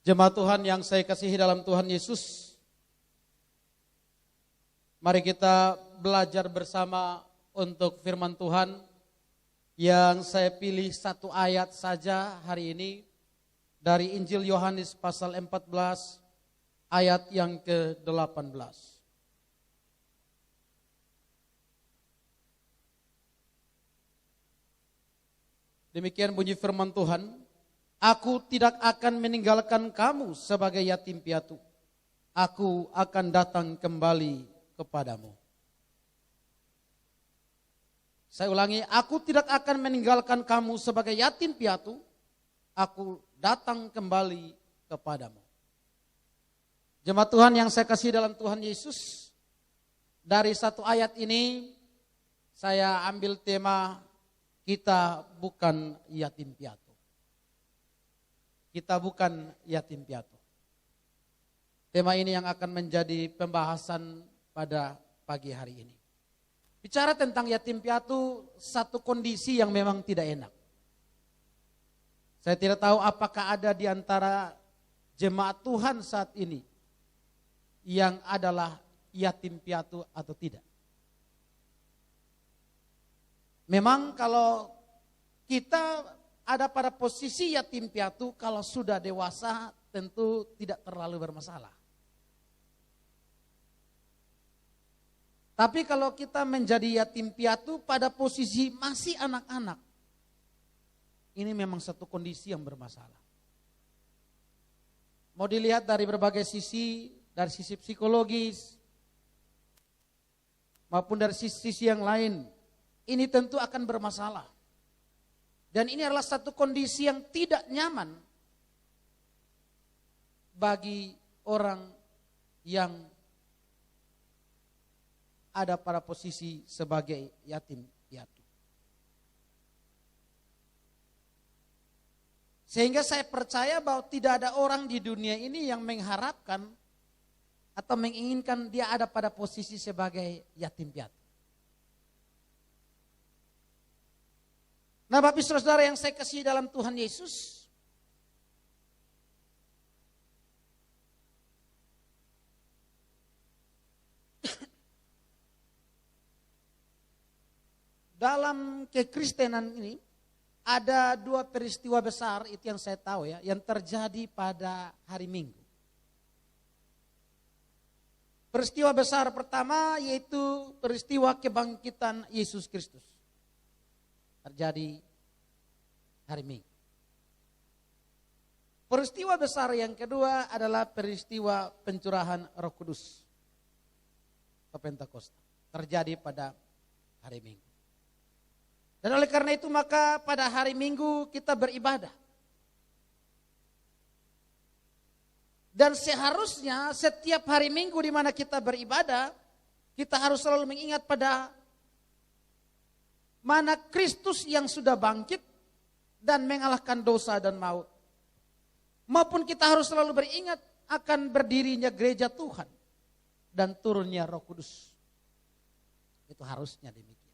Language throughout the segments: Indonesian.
Jemaat Tuhan yang saya kasihi dalam Tuhan Yesus, mari kita belajar bersama untuk firman Tuhan yang saya pilih satu ayat saja hari ini dari Injil Yohanes pasal 14 ayat yang ke-18. Demikian bunyi firman Tuhan. Aku tidak akan meninggalkan kamu sebagai yatim piatu. Aku akan datang kembali kepadamu. Saya ulangi, aku tidak akan meninggalkan kamu sebagai yatim piatu. Aku datang kembali kepadamu. Jemaat Tuhan yang saya kasih dalam Tuhan Yesus, dari satu ayat ini saya ambil tema kita bukan yatim piatu. Kita bukan yatim piatu. Tema ini yang akan menjadi pembahasan pada pagi hari ini. Bicara tentang yatim piatu, satu kondisi yang memang tidak enak. Saya tidak tahu apakah ada di antara jemaat Tuhan saat ini yang adalah yatim piatu atau tidak. Memang kalau kita ada pada posisi yatim piatu, kalau sudah dewasa tentu tidak terlalu bermasalah. Tapi kalau kita menjadi yatim piatu pada posisi masih anak-anak, ini memang satu kondisi yang bermasalah. Mau dilihat dari berbagai sisi, dari sisi psikologis, maupun dari sisi yang lain, ini tentu akan bermasalah. Dan ini adalah satu kondisi yang tidak nyaman bagi orang yang ada pada posisi sebagai yatim piatu. Sehingga saya percaya bahwa tidak ada orang di dunia ini yang mengharapkan atau menginginkan dia ada pada posisi sebagai yatim piatu. Nah, Bapak Saudara yang saya kasih dalam Tuhan Yesus, dalam kekristenan ini ada dua peristiwa besar, itu yang saya tahu ya, yang terjadi pada hari Minggu. Peristiwa besar pertama yaitu peristiwa kebangkitan Yesus Kristus. Terjadi hari Minggu. Peristiwa besar yang kedua adalah peristiwa pencurahan Roh Kudus atau Pentakosta. Terjadi pada hari Minggu. Dan oleh karena itu maka pada hari Minggu kita beribadah. Dan seharusnya setiap hari Minggu di mana kita beribadah, kita harus selalu mengingat pada mana Kristus yang sudah bangkit dan mengalahkan dosa dan maut. Maupun kita harus selalu beringat akan berdirinya gereja Tuhan dan turunnya Roh Kudus. Itu harusnya demikian.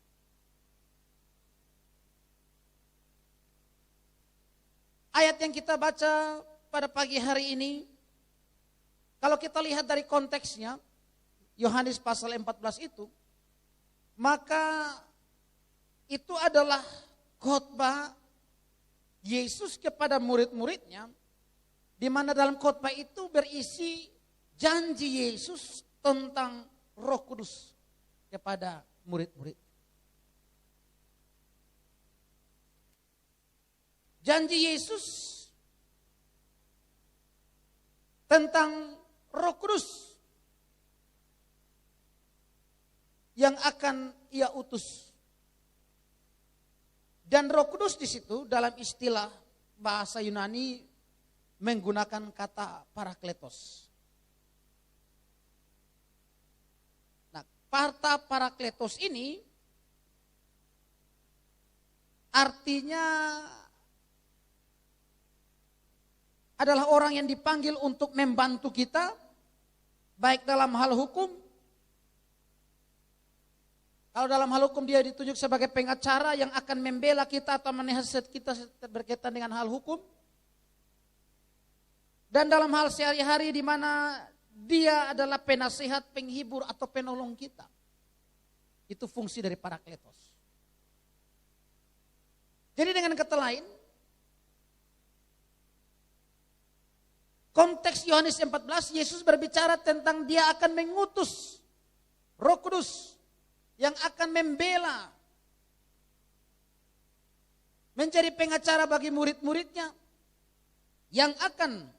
Ayat yang kita baca pada pagi hari ini, kalau kita lihat dari konteksnya, Yohanes pasal 14 itu, maka itu adalah khotbah Yesus kepada murid-muridnya, di mana dalam khotbah itu berisi janji Yesus tentang Roh Kudus kepada murid-murid. Janji Yesus tentang Roh Kudus yang akan Ia utus. Dan Roh Kudus di situ dalam istilah bahasa Yunani menggunakan kata parakletos. Nah, kata parakletos ini artinya adalah orang yang dipanggil untuk membantu kita baik dalam hal hukum. Kalau dalam hal hukum dia ditunjuk sebagai pengacara yang akan membela kita atau menasihat kita berkaitan dengan hal hukum. Dan dalam hal sehari-hari di mana dia adalah penasihat, penghibur atau penolong kita. Itu fungsi dari Parakletos. Jadi dengan kata lain, konteks Yohanes 14, Yesus berbicara tentang dia akan mengutus Roh Kudus yang akan membela, menjadi pengacara bagi murid-muridnya, yang akan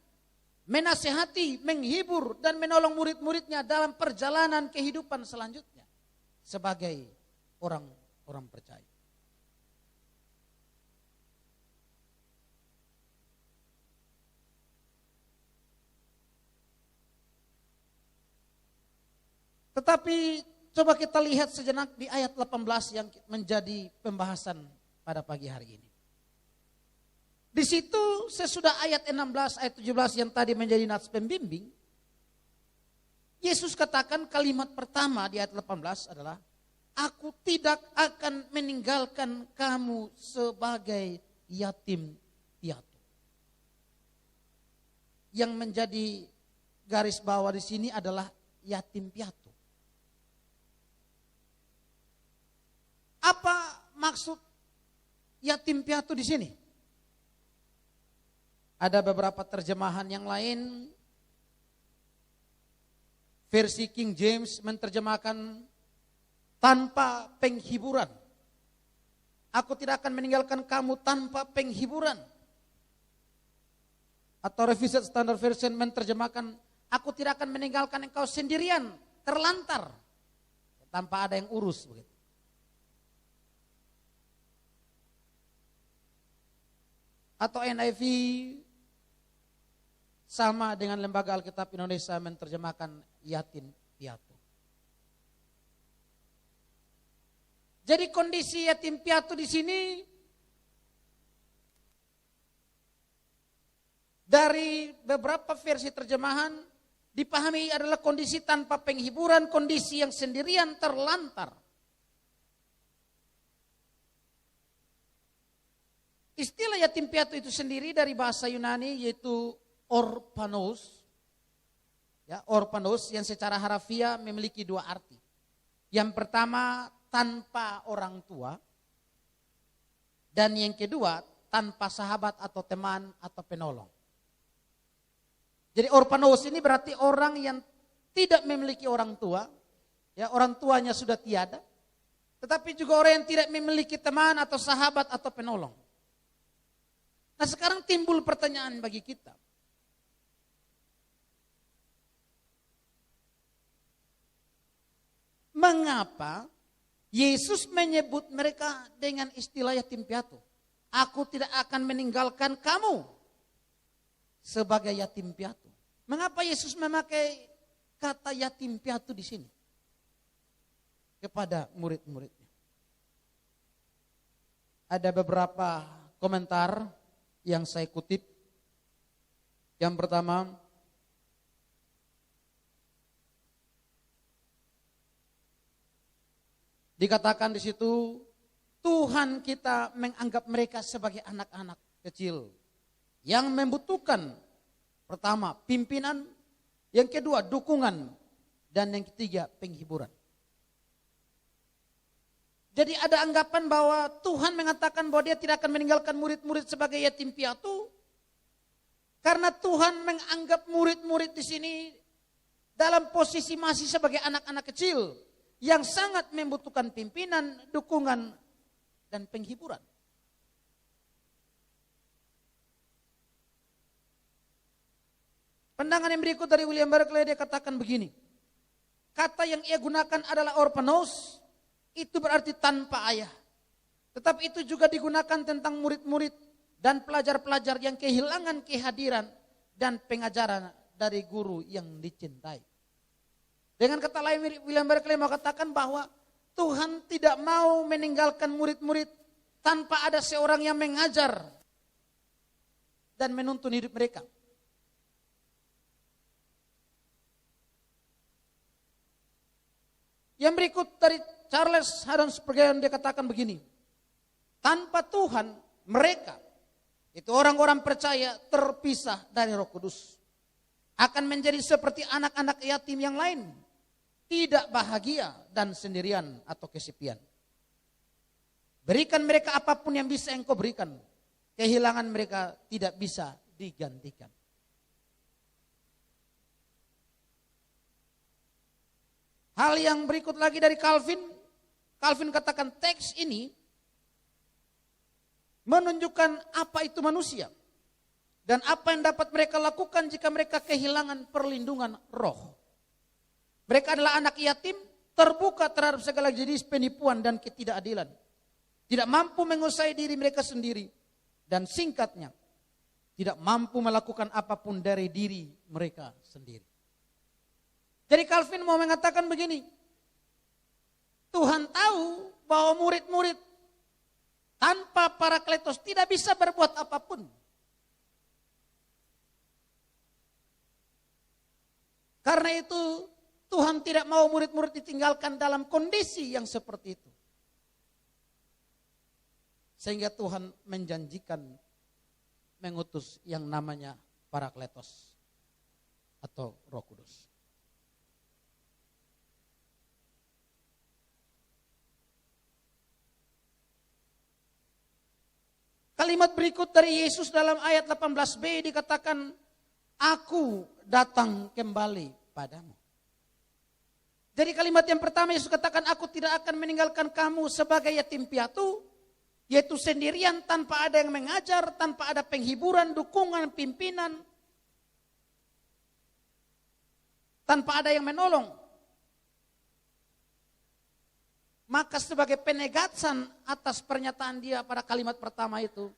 menasehati, menghibur, dan menolong murid-muridnya dalam perjalanan kehidupan selanjutnya sebagai orang-orang percaya. Tetapi coba kita lihat sejenak di ayat 18 yang menjadi pembahasan pada pagi hari ini. Di situ sesudah ayat 16, ayat 17 yang tadi menjadi nats pembimbing, Yesus katakan kalimat pertama di ayat 18 adalah, aku tidak akan meninggalkan kamu sebagai yatim piatu. Yang menjadi garis bawah di sini adalah yatim piatu. Apa maksud yatim piatu di sini? Ada beberapa terjemahan yang lain. Versi King James menerjemahkan tanpa penghiburan. Aku tidak akan meninggalkan kamu tanpa penghiburan. Atau Revised Standard Version menerjemahkan, aku tidak akan meninggalkan engkau sendirian, terlantar, tanpa ada yang urus begitu. Atau NIV sama dengan Lembaga Alkitab Indonesia menerjemahkan yatim piatu. Jadi kondisi yatim piatu di sini dari beberapa versi terjemahan dipahami adalah kondisi tanpa penghiburan, kondisi yang sendirian, terlantar. Istilah yatim piatu itu sendiri dari bahasa Yunani yaitu orpanos. Ya, orpanos yang secara harafiah memiliki dua arti. Yang pertama tanpa orang tua. Dan yang kedua tanpa sahabat atau teman atau penolong. Jadi orpanos ini berarti orang yang tidak memiliki orang tua. Ya, orang tuanya sudah tiada. Tetapi juga orang yang tidak memiliki teman atau sahabat atau penolong. Nah sekarang timbul pertanyaan bagi kita. Mengapa Yesus menyebut mereka dengan istilah yatim piatu? Aku tidak akan meninggalkan kamu sebagai yatim piatu. Mengapa Yesus memakai kata yatim piatu di sini kepada murid-muridnya? Ada beberapa komentar yang saya kutip. Yang pertama, dikatakan di situ Tuhan kita menganggap mereka sebagai anak-anak kecil yang membutuhkan pertama pimpinan, yang kedua dukungan, dan yang ketiga penghiburan. Jadi ada anggapan bahwa Tuhan mengatakan bahwa dia tidak akan meninggalkan murid-murid sebagai yatim piatu. Karena Tuhan menganggap murid-murid di sini dalam posisi masih sebagai anak-anak kecil. Yang sangat membutuhkan pimpinan, dukungan, dan penghiburan. Pandangan yang berikut dari William Barclay, dia katakan begini. Kata yang ia gunakan adalah orpanos. Itu berarti tanpa ayah. Tetapi itu juga digunakan tentang murid-murid dan pelajar-pelajar yang kehilangan kehadiran dan pengajaran dari guru yang dicintai. Dengan kata lain, William Barclay mau katakan bahwa Tuhan tidak mau meninggalkan murid-murid tanpa ada seorang yang mengajar dan menuntun hidup mereka. Yang berikut dari Charles Haddon Spurgeon, dia katakan begini. Tanpa Tuhan mereka, itu orang-orang percaya, terpisah dari Roh Kudus. akan menjadi seperti anak-anak yatim yang lain, tidak bahagia dan sendirian atau kesepian. Berikan mereka apapun yang bisa engkau berikan, kehilangan mereka tidak bisa digantikan. Hal yang berikut lagi dari Calvin katakan teks ini menunjukkan apa itu manusia dan apa yang dapat mereka lakukan jika mereka kehilangan perlindungan roh. Mereka adalah anak yatim, terbuka terhadap segala jenis penipuan dan ketidakadilan. Tidak mampu menguasai diri mereka sendiri, dan singkatnya tidak mampu melakukan apapun dari diri mereka sendiri. Jadi Calvin mau mengatakan begini, Tuhan tahu bahwa murid-murid tanpa Parakletos tidak bisa berbuat apapun. Karena itu Tuhan tidak mau murid-murid ditinggalkan dalam kondisi yang seperti itu. Sehingga Tuhan menjanjikan mengutus yang namanya Parakletos atau Roh Kudus. Kalimat berikut dari Yesus dalam ayat 18b dikatakan, aku datang kembali padamu. Jadi kalimat yang pertama Yesus katakan, aku tidak akan meninggalkan kamu sebagai yatim piatu, yaitu sendirian tanpa ada yang mengajar, tanpa ada penghiburan, dukungan, pimpinan, tanpa ada yang menolong. Maka sebagai penegasan atas pernyataan dia pada kalimat pertama itu,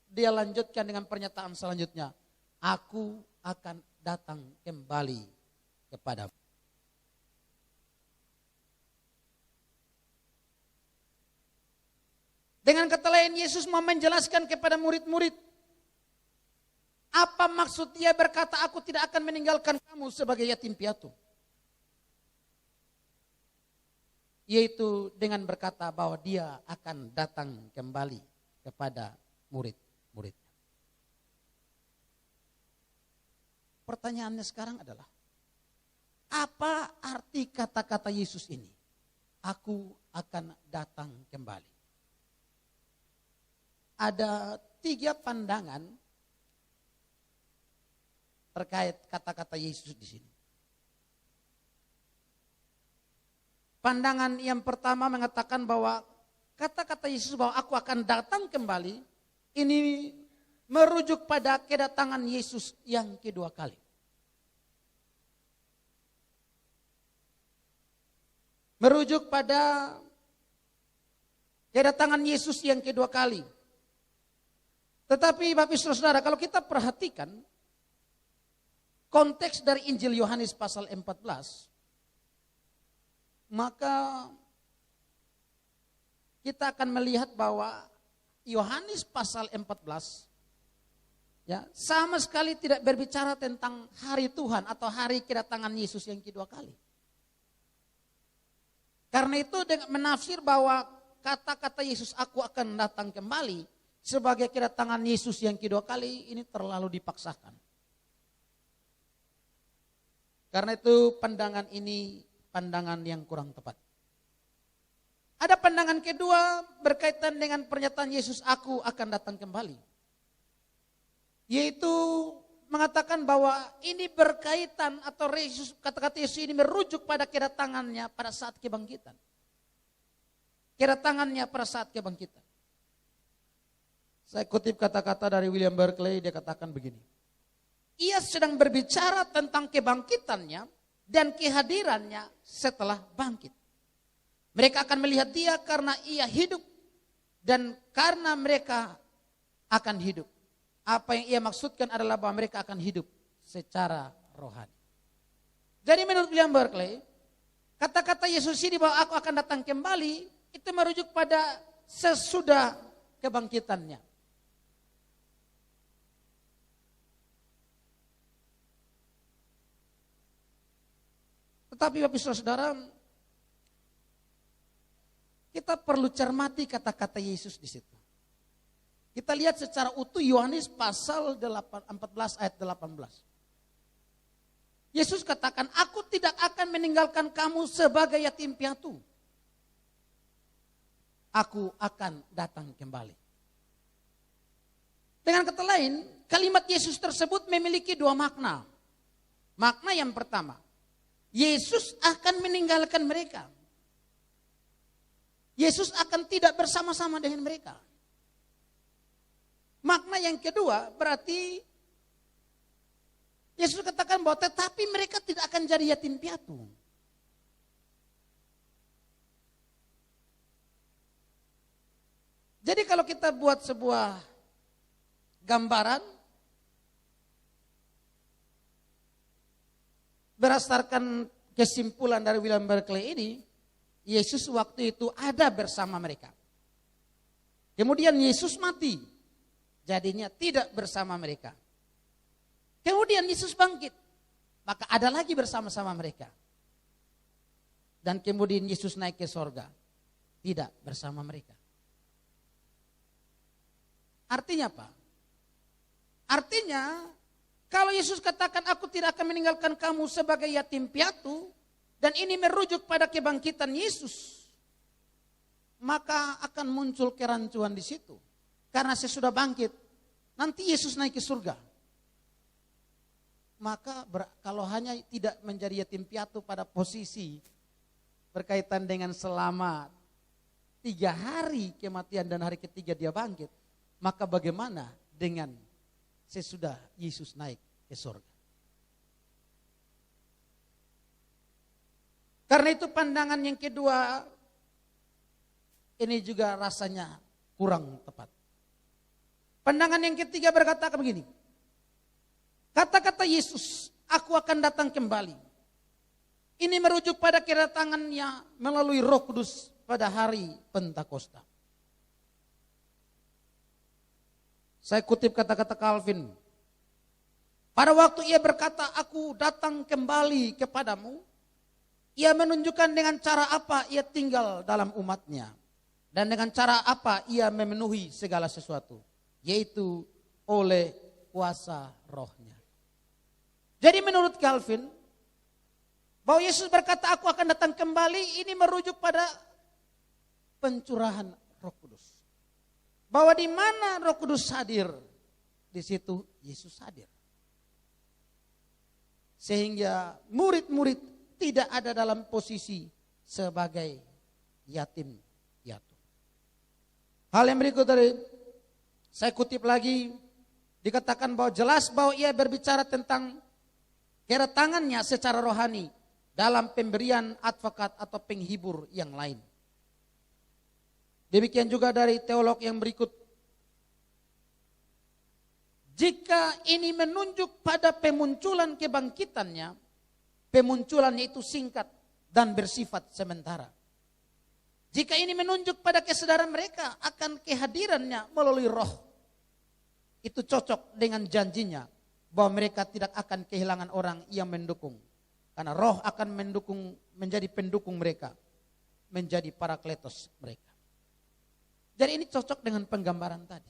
dia lanjutkan dengan pernyataan selanjutnya, aku akan datang kembali kepadamu. Dengan kata lain, Yesus mau menjelaskan kepada murid-murid apa maksud dia berkata, aku tidak akan meninggalkan kamu sebagai yatim piatu. Yaitu dengan berkata bahwa dia akan datang kembali kepada murid-muridnya. Pertanyaannya sekarang adalah, apa arti kata-kata Yesus ini? Aku akan datang kembali. Ada 3 pandangan terkait kata-kata Yesus di sini. Pandangan yang pertama mengatakan bahwa kata-kata Yesus bahwa aku akan datang kembali, ini merujuk pada kedatangan Yesus yang kedua kali. Merujuk pada kedatangan Yesus yang kedua kali. Tetapi Bapak Ibu Saudara, kalau kita perhatikan konteks dari Injil Yohanes pasal 14, maka kita akan melihat bahwa Yohanes pasal 14 ya, sama sekali tidak berbicara tentang hari Tuhan atau hari kedatangan Yesus yang kedua kali. Karena itu dengan menafsir bahwa kata-kata Yesus aku akan datang kembali sebagai kedatangan Yesus yang kedua kali ini terlalu dipaksakan. Karena itu pandangan ini pandangan yang kurang tepat. Ada pandangan kedua berkaitan dengan pernyataan Yesus aku akan datang kembali. Yaitu mengatakan bahwa ini berkaitan atau kata-kata Yesus ini merujuk pada kedatangannya pada saat kebangkitan. Kedatangannya pada saat kebangkitan. Saya kutip kata-kata dari William Barclay, dia katakan begini. Ia sedang berbicara tentang kebangkitannya dan kehadirannya setelah bangkit. Mereka akan melihat dia karena ia hidup dan karena mereka akan hidup. Apa yang ia maksudkan adalah bahwa mereka akan hidup secara rohani. Jadi menurut William Barclay, kata-kata Yesus ini bahwa aku akan datang kembali itu merujuk pada sesudah kebangkitannya. Tetapi Bapak Saudara, kita perlu cermati kata-kata Yesus di situ. Kita lihat secara utuh Yohanes pasal 14 ayat 18. Yesus katakan, aku tidak akan meninggalkan kamu sebagai yatim piatu. Aku akan datang kembali. Dengan kata lain, kalimat Yesus tersebut memiliki dua makna. Makna yang pertama, Yesus akan meninggalkan mereka. Yesus akan tidak bersama-sama dengan mereka. Makna yang kedua berarti Yesus katakan bahwa tetapi mereka tidak akan jadi yatim piatu. Jadi kalau kita buat sebuah gambaran berdasarkan kesimpulan dari William Barclay ini, Yesus waktu itu ada bersama mereka. Kemudian Yesus mati, jadinya tidak bersama mereka. Kemudian Yesus bangkit, maka ada lagi bersama-sama mereka. Dan kemudian Yesus naik ke sorga, tidak bersama mereka. Artinya apa? Artinya kalau Yesus katakan aku tidak akan meninggalkan kamu sebagai yatim piatu, dan ini merujuk pada kebangkitan Yesus, maka akan muncul kerancuan di situ. Karena sesudah bangkit, nanti Yesus naik ke surga. Maka kalau hanya tidak menjadi yatim piatu pada posisi berkaitan dengan selama 3 hari kematian dan hari ketiga dia bangkit, maka bagaimana dengan sesudah Yesus naik ke surga? Karena itu pandangan yang kedua ini juga rasanya kurang tepat. Pandangan yang ketiga berkata begini. Kata-kata Yesus, aku akan datang kembali. Ini merujuk pada kedatangannya melalui Roh Kudus pada hari Pentakosta. Saya kutip kata-kata Calvin. Pada waktu ia berkata, aku datang kembali kepadamu, ia menunjukkan dengan cara apa ia tinggal dalam umatnya. Dan dengan cara apa ia memenuhi segala sesuatu. Yaitu oleh kuasa rohnya. Jadi menurut Calvin, bahwa Yesus berkata aku akan datang kembali, ini merujuk pada pencurahan Roh Kudus. Bahwa di mana Roh Kudus hadir, di situ Yesus hadir. Sehingga murid-murid tidak ada dalam posisi sebagai yatim piatu. Hal yang berikut tadi, saya kutip lagi, dikatakan bahwa jelas bahwa ia berbicara tentang kedatangannya secara rohani dalam pemberian advokat atau penghibur yang lain. Demikian juga dari teolog yang berikut. Jika ini menunjuk pada pemunculan kebangkitannya, pemunculannya itu singkat dan bersifat sementara. Jika ini menunjuk pada kesadaran mereka akan kehadirannya melalui roh, itu cocok dengan janjinya bahwa mereka tidak akan kehilangan orang yang mendukung. Karena roh akan mendukung, menjadi pendukung mereka, menjadi parakletos mereka. Jadi ini cocok dengan penggambaran tadi.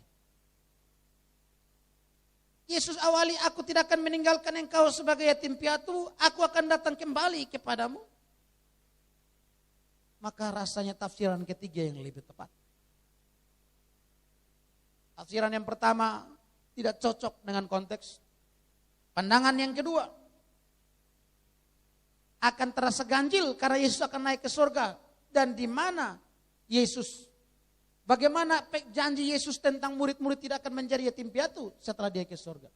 Yesus awali, aku tidak akan meninggalkan engkau sebagai yatim piatu, aku akan datang kembali kepadamu. Maka rasanya tafsiran ketiga yang lebih tepat. Tafsiran yang pertama tidak cocok dengan konteks. Pandangan yang kedua akan terasa ganjil karena Yesus akan naik ke surga. Dan di mana Yesus, bagaimana janji Yesus tentang murid-murid tidak akan menjadi yatim piatu setelah dia ke surga.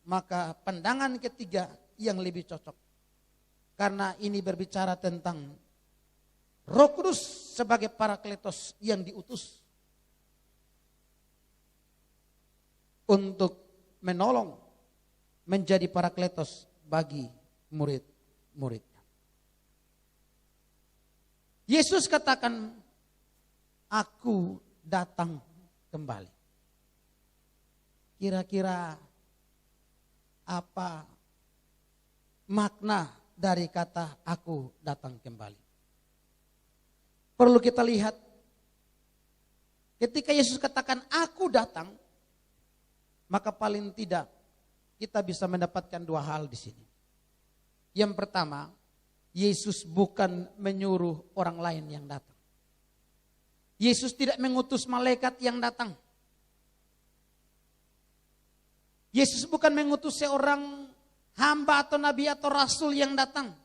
Maka pandangan ketiga yang lebih cocok. Karena ini berbicara tentang Roh Kudus sebagai parakletos yang diutus untuk menolong menjadi parakletos bagi murid-muridnya. Yesus katakan, aku datang kembali. Kira-kira apa makna dari kata aku datang kembali? Perlu kita lihat, ketika Yesus katakan aku datang, maka paling tidak kita bisa mendapatkan dua hal di sini. Yang pertama, Yesus bukan menyuruh orang lain yang datang. Yesus tidak mengutus malaikat yang datang. Yesus bukan mengutus seorang hamba atau nabi atau rasul yang datang.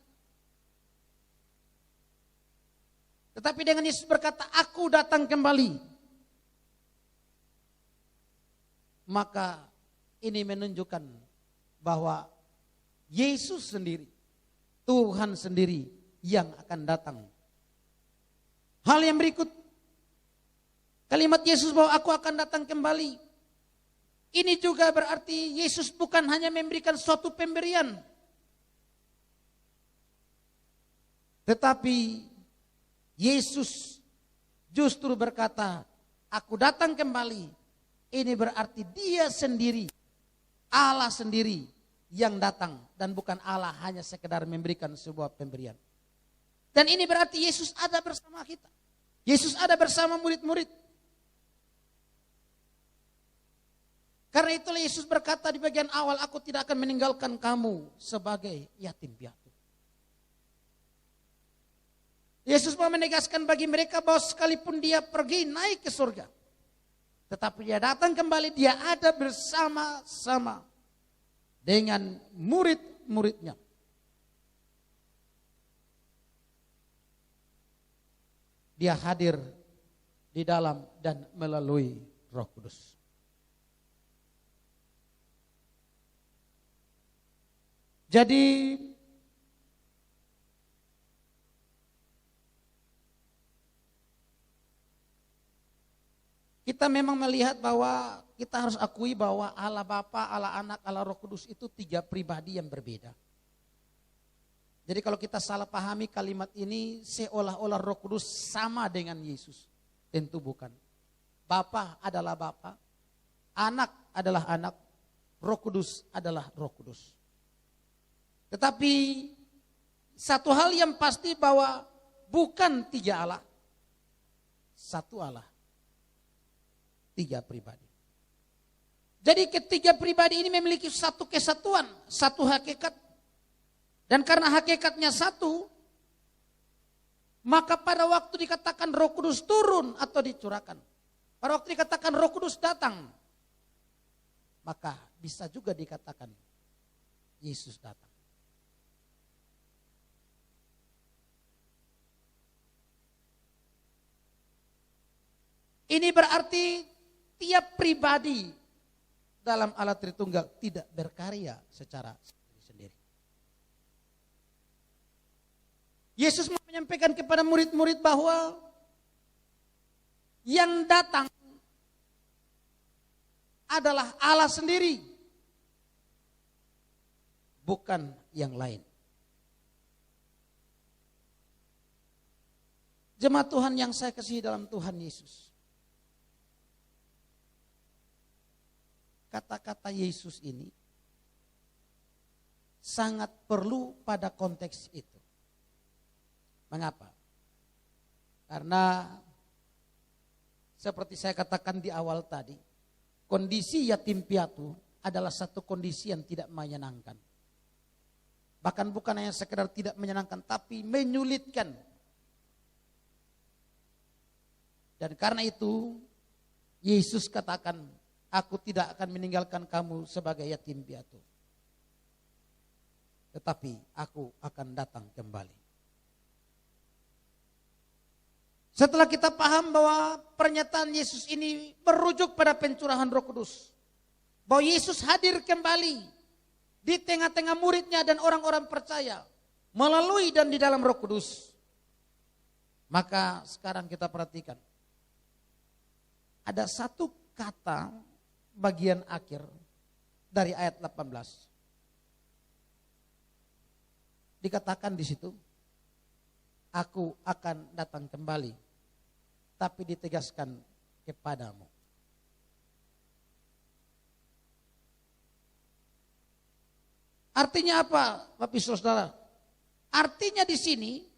Tetapi dengan Yesus berkata, aku datang kembali. Maka ini menunjukkan bahwa Yesus sendiri, Tuhan sendiri yang akan datang. Hal yang berikut, kalimat Yesus bahwa aku akan datang kembali. Ini juga berarti Yesus bukan hanya memberikan suatu pemberian. Tetapi Yesus justru berkata, aku datang kembali. Ini berarti dia sendiri, Allah sendiri yang datang. Dan bukan Allah hanya sekedar memberikan sebuah pemberian. Dan ini berarti Yesus ada bersama kita. Yesus ada bersama murid-murid. Karena itulah Yesus berkata di bagian awal, aku tidak akan meninggalkan kamu sebagai yatim piatu. Yesus mau menegaskan bagi mereka bahwa sekalipun dia pergi naik ke surga, tetapi dia datang kembali, dia ada bersama-sama dengan murid-muridnya. Dia hadir di dalam dan melalui Roh Kudus. Jadi kita memang melihat bahwa kita harus akui bahwa Allah Bapa, Allah Anak, Allah Roh Kudus itu 3 pribadi yang berbeda. Jadi kalau kita salah pahami kalimat ini seolah-olah Roh Kudus sama dengan Yesus. Tentu bukan. Bapa adalah Bapa, Anak adalah Anak, Roh Kudus adalah Roh Kudus. Tetapi satu hal yang pasti bahwa bukan 3 Allah, 1 Allah. 3 pribadi. Jadi ketiga pribadi ini memiliki satu kesatuan, satu hakikat. Dan karena hakikatnya satu, maka pada waktu dikatakan Roh Kudus turun atau dicurahkan, pada waktu dikatakan Roh Kudus datang, maka bisa juga dikatakan Yesus datang. Ini berarti tiap pribadi dalam Allah Tritunggal tidak berkarya secara sendiri. Yesus menyampaikan kepada murid-murid bahwa yang datang adalah Allah sendiri, bukan yang lain. Jemaat Tuhan yang saya kasihi dalam Tuhan Yesus, kata-kata Yesus ini sangat perlu pada konteks itu. Mengapa? Karena seperti saya katakan di awal tadi, kondisi yatim piatu adalah satu kondisi yang tidak menyenangkan. Bahkan bukan hanya sekedar tidak menyenangkan, tapi menyulitkan. Dan karena itu Yesus katakan, aku tidak akan meninggalkan kamu sebagai yatim piatu. Tetapi aku akan datang kembali. Setelah kita paham bahwa pernyataan Yesus ini merujuk pada pencurahan Roh Kudus, bahwa Yesus hadir kembali di tengah-tengah muridnya dan orang-orang percaya melalui dan di dalam Roh Kudus, maka sekarang kita perhatikan ada satu kata bagian akhir dari ayat 18. Dikatakan di situ, aku akan datang kembali, tapi ditegaskan kepadamu. Artinya apa, Bapak Ibu Saudara? Artinya di sini,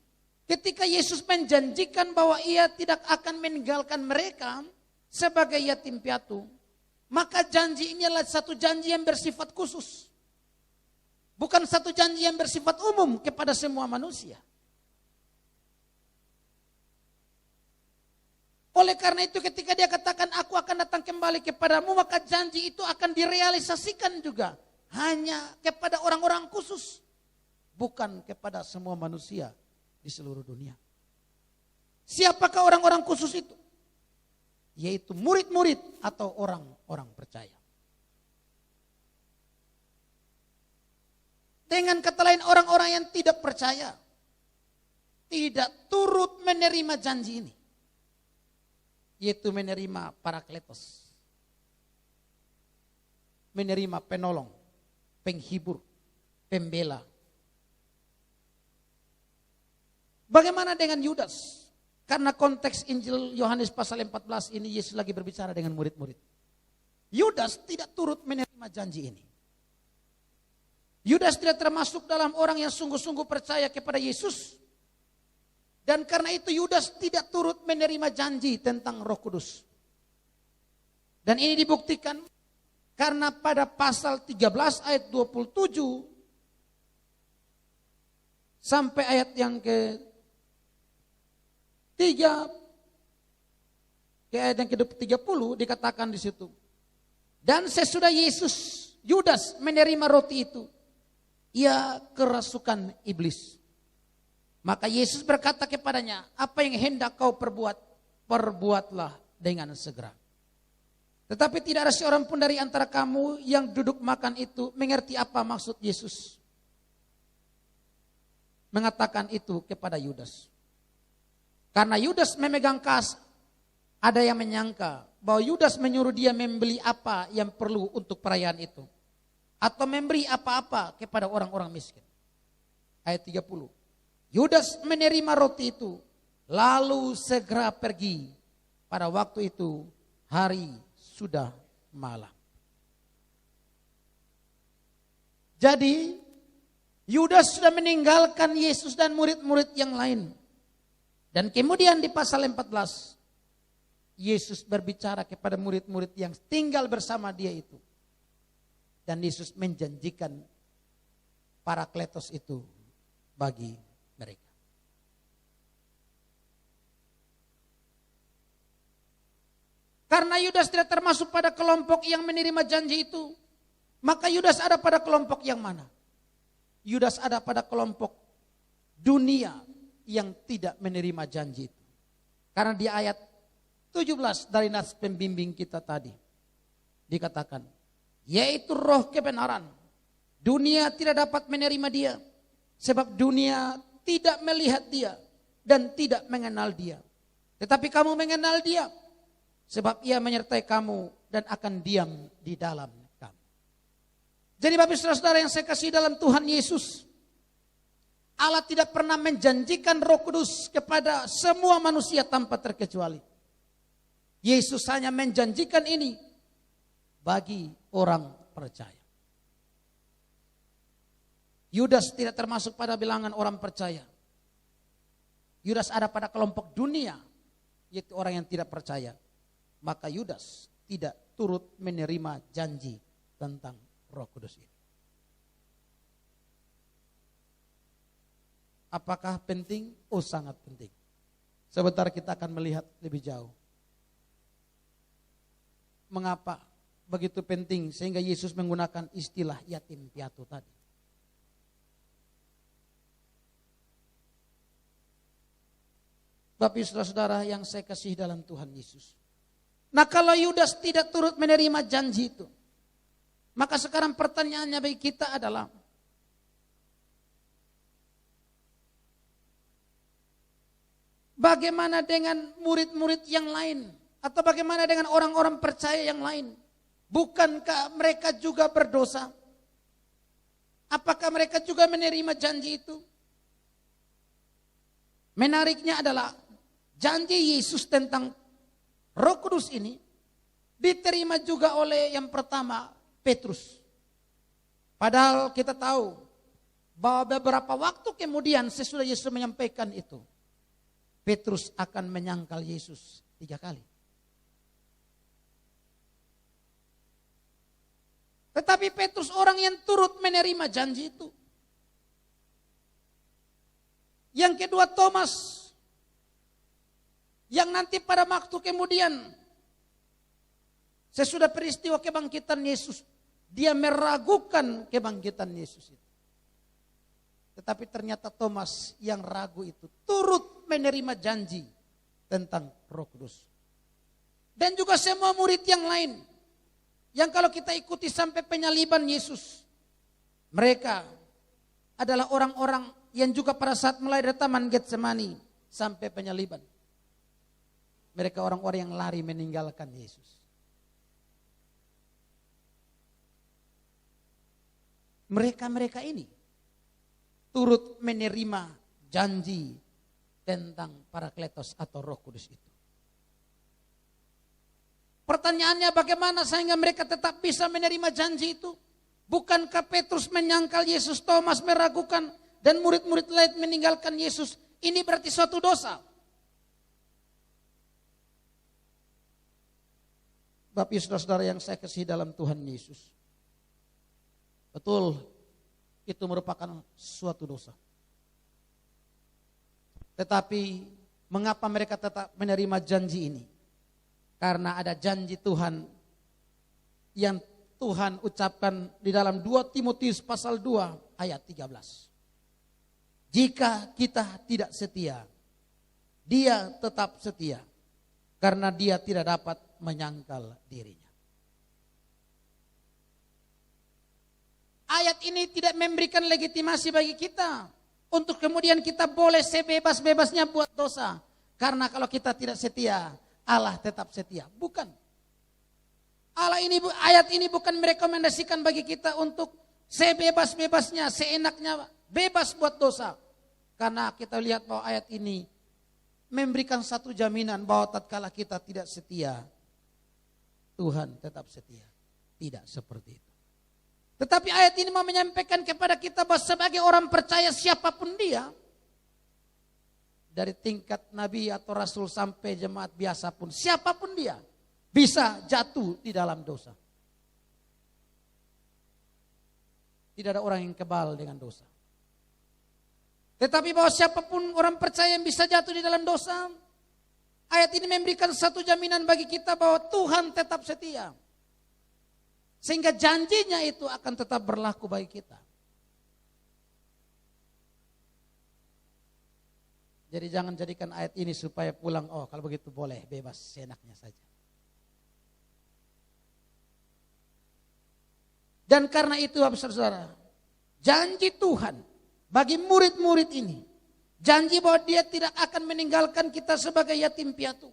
ketika Yesus menjanjikan bahwa ia tidak akan meninggalkan mereka sebagai yatim piatu, maka janji ini adalah satu janji yang bersifat khusus. Bukan satu janji yang bersifat umum kepada semua manusia. Oleh karena itu ketika dia katakan aku akan datang kembali kepadamu, maka janji itu akan direalisasikan juga hanya kepada orang-orang khusus. Bukan kepada semua manusia di seluruh dunia. Siapakah orang-orang khusus itu? Yaitu murid-murid atau orang-orang percaya. Dengan kata lain orang-orang yang tidak percaya, tidak turut menerima janji ini. Yaitu menerima parakletos. Menerima penolong, penghibur, pembela. Bagaimana dengan Yudas? Karena konteks Injil Yohanes pasal 14 ini Yesus lagi berbicara dengan murid-murid. Yudas tidak turut menerima janji ini. Yudas tidak termasuk dalam orang yang sungguh-sungguh percaya kepada Yesus. Dan karena itu Yudas tidak turut menerima janji tentang Roh Kudus. Dan ini dibuktikan karena pada pasal 13 ayat 27 sampai ayat yang ayat yang ke-30 dikatakan di situ. Dan sesudah Yudas menerima roti itu, ia kerasukan iblis. Maka Yesus berkata kepadanya, apa yang hendak kau perbuat, perbuatlah dengan segera. Tetapi tidak ada seorang pun dari antara kamu yang duduk makan itu mengerti apa maksud Yesus mengatakan itu kepada Yudas. Karena Yudas memegang kas, ada yang menyangka bahwa Yudas menyuruh dia membeli apa yang perlu untuk perayaan itu. Atau memberi apa-apa kepada orang-orang miskin. Ayat 30. Yudas menerima roti itu, lalu segera pergi. Pada waktu itu hari sudah malam. Jadi Yudas sudah meninggalkan Yesus dan murid-murid yang lain. Dan kemudian di pasal 14, Yesus berbicara kepada murid-murid yang tinggal bersama dia itu. Dan Yesus menjanjikan parakletos itu bagi mereka. Karena Yudas tidak termasuk pada kelompok yang menerima janji itu, maka Yudas ada pada kelompok yang mana? Yudas ada pada kelompok dunia yang tidak menerima janji itu. Karena di ayat 17 dari nas pembimbing kita tadi dikatakan, yaitu roh kebenaran. Dunia tidak dapat menerima dia, sebab dunia tidak melihat dia dan tidak mengenal dia. Tetapi kamu mengenal dia, sebab ia menyertai kamu dan akan diam di dalam kamu. Jadi Bapak saudara yang saya kasih dalam Tuhan Yesus, Allah tidak pernah menjanjikan Roh Kudus kepada semua manusia tanpa terkecuali. Yesus hanya menjanjikan ini bagi orang percaya. Yudas tidak termasuk pada bilangan orang percaya. Yudas ada pada kelompok dunia, yaitu orang yang tidak percaya. Maka Yudas tidak turut menerima janji tentang Roh Kudus ini. Apakah penting? Oh, sangat penting. Sebentar kita akan melihat lebih jauh. Mengapa begitu penting sehingga Yesus menggunakan istilah yatim piatu tadi? Bapak saudara-saudara yang saya kasih dalam Tuhan Yesus. Nah, kalau Yudas tidak turut menerima janji itu, maka sekarang pertanyaannya bagi kita adalah, bagaimana dengan murid-murid yang lain? Atau bagaimana dengan orang-orang percaya yang lain? Bukankah mereka juga berdosa? Apakah mereka juga menerima janji itu? Menariknya adalah janji Yesus tentang Roh Kudus ini diterima juga oleh yang pertama Petrus. Padahal kita tahu bahwa beberapa waktu kemudian sesudah Yesus menyampaikan itu, Petrus akan menyangkal Yesus 3 kali. Tetapi Petrus orang yang turut menerima janji itu. Yang kedua Thomas, yang nanti pada waktu kemudian sesudah peristiwa kebangkitan Yesus, dia meragukan kebangkitan Yesus itu. Tetapi ternyata Thomas yang ragu itu turut menerima janji tentang Roh Kudus. Dan juga semua murid yang lain, yang kalau kita ikuti sampai penyaliban Yesus, mereka adalah orang-orang yang juga pada saat mulai dari Taman Getsemani sampai penyaliban. Mereka orang-orang yang lari meninggalkan Yesus. Mereka-mereka ini turut menerima janji tentang Parakletos atau Roh Kudus itu. Pertanyaannya bagaimana sehingga mereka tetap bisa menerima janji itu? Bukankah Petrus menyangkal Yesus, Thomas meragukan, dan murid-murid lain meninggalkan Yesus? Ini berarti suatu dosa. Bapak ibu saudara yang saya kasihi dalam Tuhan Yesus. Betul, itu merupakan suatu dosa. Tetapi mengapa mereka tetap menerima janji ini? Karena ada janji Tuhan yang Tuhan ucapkan di dalam 2 Timotius pasal 2 ayat 13. Jika kita tidak setia, dia tetap setia karena dia tidak dapat menyangkal dirinya. Ayat ini tidak memberikan legitimasi bagi kita untuk kemudian kita boleh sebebas-bebasnya buat dosa. Karena kalau kita tidak setia, Allah tetap setia. Bukan. Ayat ini bukan merekomendasikan bagi kita untuk sebebas-bebasnya, seenaknya bebas buat dosa. Karena kita lihat bahwa ayat ini memberikan satu jaminan bahwa tatkala kita tidak setia, Tuhan tetap setia. Tidak seperti itu. Tetapi ayat ini mau menyampaikan kepada kita bahwa sebagai orang percaya siapapun dia, dari tingkat nabi atau rasul sampai jemaat biasa pun, siapapun dia bisa jatuh di dalam dosa. Tidak ada orang yang kebal dengan dosa. Tetapi bahwa siapapun orang percaya yang bisa jatuh di dalam dosa, ayat ini memberikan satu jaminan bagi kita bahwa Tuhan tetap setia. Sehingga janjinya itu akan tetap berlaku bagi kita. Jadi jangan jadikan ayat ini supaya pulang, oh kalau begitu boleh, bebas, seenaknya saja. Dan karena itu saudara, janji Tuhan bagi murid-murid ini, janji bahwa dia tidak akan meninggalkan kita sebagai yatim piatu.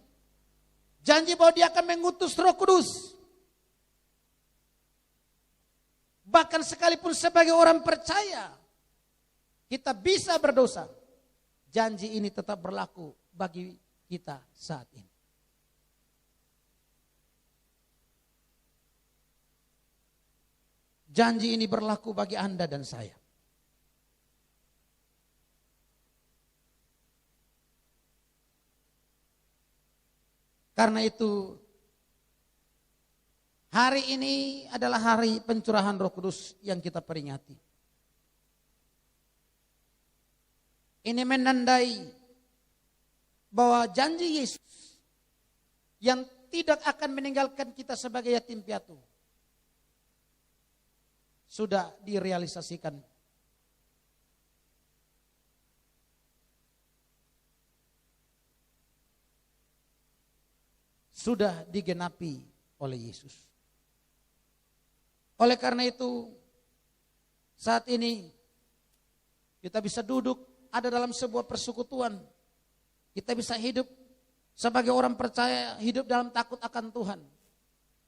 Janji bahwa dia akan mengutus Roh Kudus. Bahkan sekalipun sebagai orang percaya, kita bisa berdosa. Janji ini tetap berlaku bagi kita saat ini. Janji ini berlaku bagi Anda dan saya. Karena itu, hari ini adalah hari pencurahan Roh Kudus yang kita peringati. Ini menandai bahwa janji Yesus yang tidak akan meninggalkan kita sebagai yatim piatu sudah direalisasikan. Sudah digenapi oleh Yesus. Oleh karena itu, saat ini kita bisa duduk ada dalam sebuah persekutuan. Kita bisa hidup sebagai orang percaya, hidup dalam takut akan Tuhan.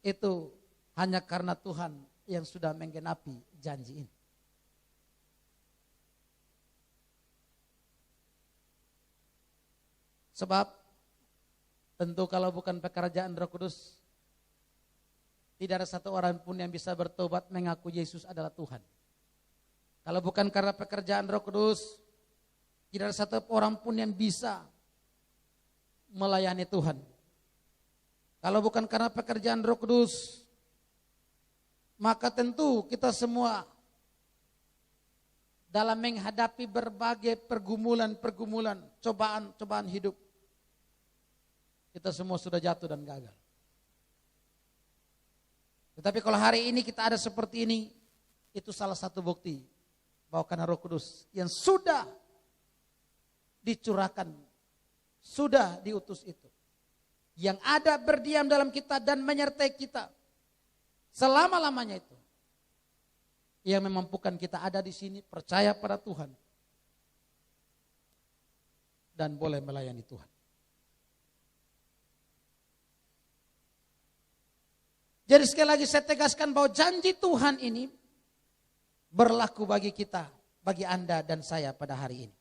Itu hanya karena Tuhan yang sudah menggenapi janji ini. Sebab tentu kalau bukan pekerjaan Roh Kudus, tidak ada satu orang pun yang bisa bertobat mengaku Yesus adalah Tuhan. Kalau bukan karena pekerjaan Roh Kudus, tidak ada satu orang pun yang bisa melayani Tuhan. Kalau bukan karena pekerjaan Roh Kudus, maka tentu kita semua dalam menghadapi berbagai pergumulan, cobaan hidup, kita semua sudah jatuh dan gagal. Tetapi kalau hari ini kita ada seperti ini, itu salah satu bukti bahwa karena Roh Kudus yang sudah dicurahkan, sudah diutus itu, yang ada berdiam dalam kita dan menyertai kita selama-lamanya itu, yang memampukan kita ada di sini, percaya pada Tuhan, dan boleh melayani Tuhan. Jadi sekali lagi saya tegaskan bahwa janji Tuhan ini berlaku bagi kita, bagi Anda dan saya pada hari ini.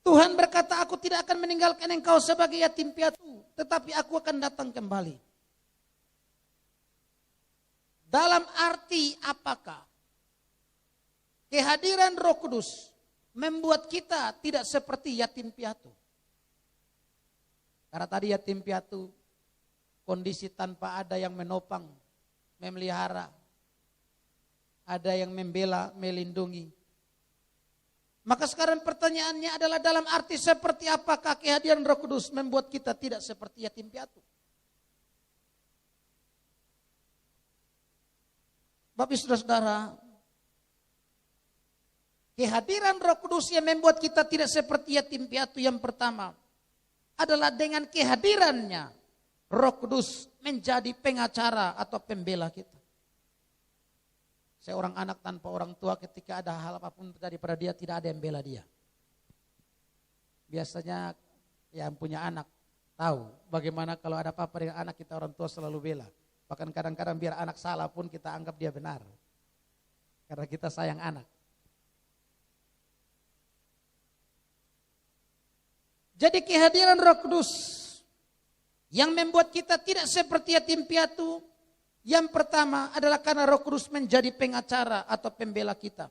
Tuhan berkata, aku tidak akan meninggalkan engkau sebagai yatim piatu, tetapi aku akan datang kembali. Dalam arti apakah kehadiran Roh Kudus membuat kita tidak seperti yatim piatu? Karena tadi yatim piatu kondisi tanpa ada yang menopang, memelihara, ada yang membela, melindungi. Maka sekarang pertanyaannya adalah dalam arti seperti apakah kehadiran Roh Kudus membuat kita tidak seperti yatim piatu? Bapak saudara-saudara, kehadiran Roh Kudus yang membuat kita tidak seperti yatim piatu yang pertama adalah dengan kehadirannya Roh Kudus menjadi pengacara atau pembela kita. Seorang anak tanpa orang tua ketika ada hal apapun daripada dia tidak ada yang bela dia. Biasanya yang punya anak tahu bagaimana kalau ada apa-apa dengan anak kita orang tua selalu bela. Bahkan kadang-kadang biar anak salah pun kita anggap dia benar. Karena kita sayang anak. Jadi kehadiran Roh Kudus yang membuat kita tidak seperti yatim piatu, yang pertama adalah karena Roh Kudus menjadi pengacara atau pembela kita.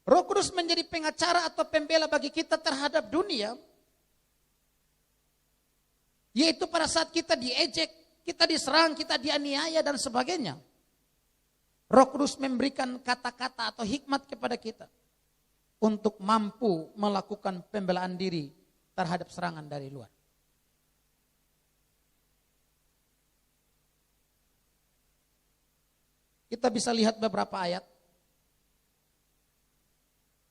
Roh Kudus menjadi pengacara atau pembela bagi kita terhadap dunia, yaitu pada saat kita diejek, kita diserang, kita dianiaya dan sebagainya. Roh Kudus memberikan kata-kata atau hikmat kepada kita untuk mampu melakukan pembelaan diri terhadap serangan dari luar. Kita bisa lihat beberapa ayat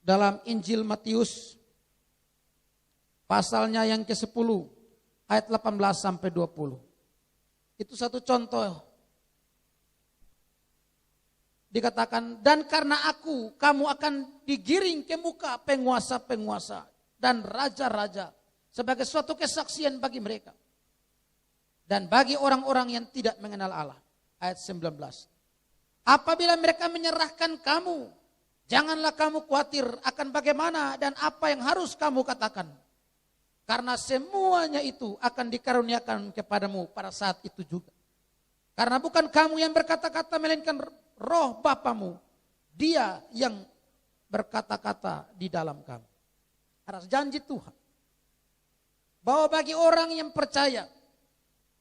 dalam Injil Matius pasalnya yang ke-10 ayat 18 sampai 20. Itu satu contoh. Dikatakan, dan karena aku, kamu akan digiring ke muka penguasa-penguasa dan raja-raja sebagai suatu kesaksian bagi mereka. Dan bagi orang-orang yang tidak mengenal Allah. Ayat 19. Apabila mereka menyerahkan kamu, janganlah kamu khawatir akan bagaimana dan apa yang harus kamu katakan. Karena semuanya itu akan dikaruniakan kepadamu pada saat itu juga. Karena bukan kamu yang berkata-kata melainkan Roh Bapamu, Dia yang berkata-kata di dalam kamu. Atas janji Tuhan bahwa bagi orang yang percaya,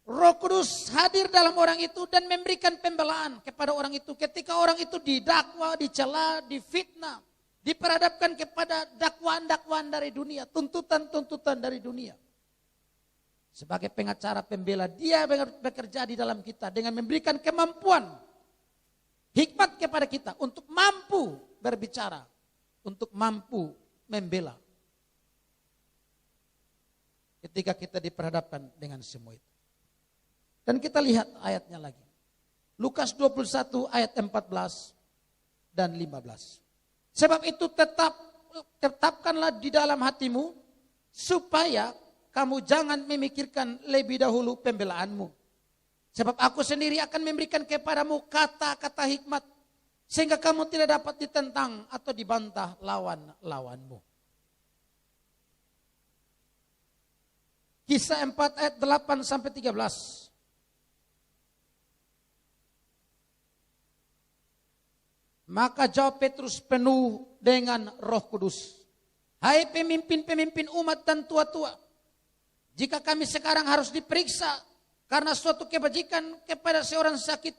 Roh Kudus hadir dalam orang itu dan memberikan pembelaan kepada orang itu ketika orang itu didakwa, dicela, difitnah, diperhadapkan kepada dakwaan-dakwaan dari dunia, tuntutan-tuntutan dari dunia. Sebagai pengacara pembela, dia bekerja di dalam kita dengan memberikan kemampuan, hikmat kepada kita untuk mampu berbicara, untuk mampu membela. Ketika kita diperhadapkan dengan semua itu. Dan kita lihat ayatnya lagi. Lukas 21 ayat 14 dan 15. Sebab itu tetapkanlah di dalam hatimu supaya kamu jangan memikirkan lebih dahulu pembelaanmu. Sebab aku sendiri akan memberikan kepadamu kata-kata hikmat sehingga kamu tidak dapat ditentang atau dibantah lawan-lawanmu. Kisah 4 ayat 8 sampai 13. Maka jawab Petrus penuh dengan Roh Kudus. Hai pemimpin-pemimpin umat dan tua-tua, Jika kami sekarang harus diperiksa karena suatu kebajikan kepada seorang sakit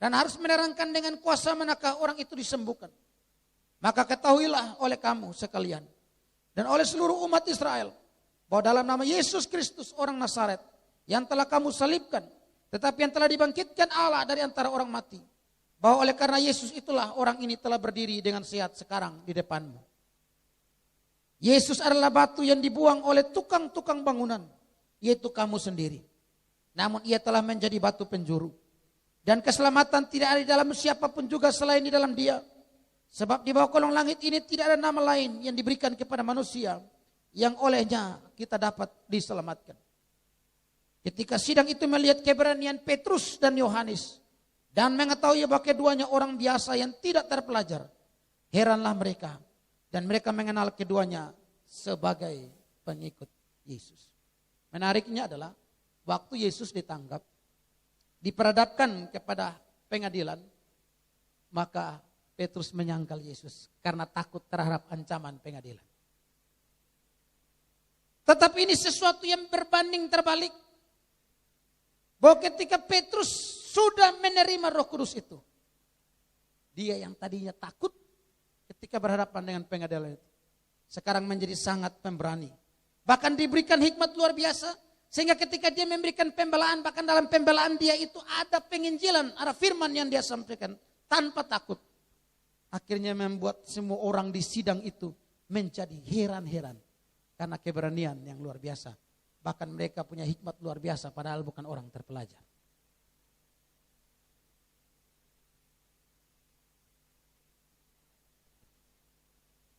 dan harus menerangkan dengan kuasa manakah orang itu disembuhkan, maka ketahuilah oleh kamu sekalian dan oleh seluruh umat Israel bahwa dalam nama Yesus Kristus orang Nazaret yang telah kamu salibkan, tetapi yang telah dibangkitkan Allah dari antara orang mati, bahwa oleh karena Yesus itulah orang ini telah berdiri dengan sehat sekarang di depanmu. Yesus adalah batu yang dibuang oleh tukang-tukang bangunan, yaitu kamu sendiri. Namun ia telah menjadi batu penjuru. Dan keselamatan tidak ada di dalam siapapun juga selain di dalam dia. Sebab di bawah kolong langit ini tidak ada nama lain yang diberikan kepada manusia yang olehnya kita dapat diselamatkan. Ketika sidang itu melihat keberanian Petrus dan Yohanes dan mengetahui bahwa keduanya orang biasa yang tidak terpelajar, heranlah mereka. Dan mereka mengenal keduanya sebagai pengikut Yesus. Menariknya adalah waktu Yesus ditangkap, diperhadapkan kepada pengadilan, maka Petrus menyangkal Yesus karena takut terhadap ancaman pengadilan. Tetapi ini sesuatu yang berbanding terbalik. Bahwa ketika Petrus sudah menerima Roh Kudus itu, dia yang tadinya takut ketika berhadapan dengan pengadilan itu, sekarang menjadi sangat pemberani. Bahkan diberikan hikmat luar biasa, sehingga ketika dia memberikan pembelaan, bahkan dalam pembelaan dia itu ada penginjilan, ada firman yang dia sampaikan tanpa takut. Akhirnya membuat semua orang di sidang itu menjadi heran-heran karena keberanian yang luar biasa. Bahkan mereka punya hikmat luar biasa padahal bukan orang terpelajar.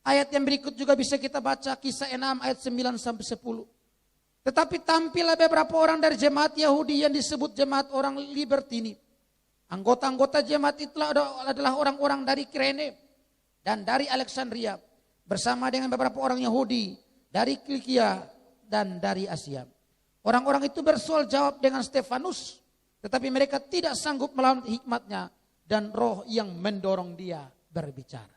Ayat yang berikut juga bisa kita baca, Kisah 6 ayat 9 sampai 10. Tetapi tampillah beberapa orang dari jemaat Yahudi yang disebut jemaat orang Libertini. Anggota-anggota jemaat itu adalah orang-orang dari Kirene dan dari Alexandria, bersama dengan beberapa orang Yahudi dari Kilikia dan dari Asia. Orang-orang itu bersoal jawab dengan Stefanus, tetapi mereka tidak sanggup melawan hikmatnya dan roh yang mendorong dia berbicara.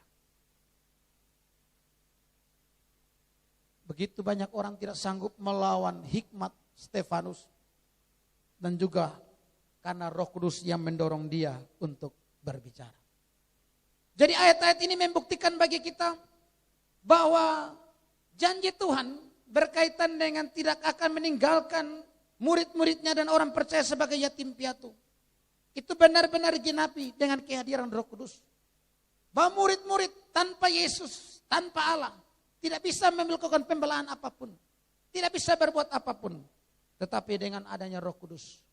Begitu banyak orang tidak sanggup melawan hikmat Stefanus dan juga karena Roh Kudus yang mendorong dia untuk berbicara. Jadi ayat-ayat ini membuktikan bagi kita bahwa janji Tuhan berkaitan dengan tidak akan meninggalkan murid-muridnya dan orang percaya sebagai yatim piatu. Itu benar-benar genapi dengan kehadiran Roh Kudus. Bahwa murid-murid tanpa Yesus, tanpa Allah, tidak bisa melakukan pembelaan apapun. Tidak bisa berbuat apapun. Tetapi dengan adanya Roh Kudus,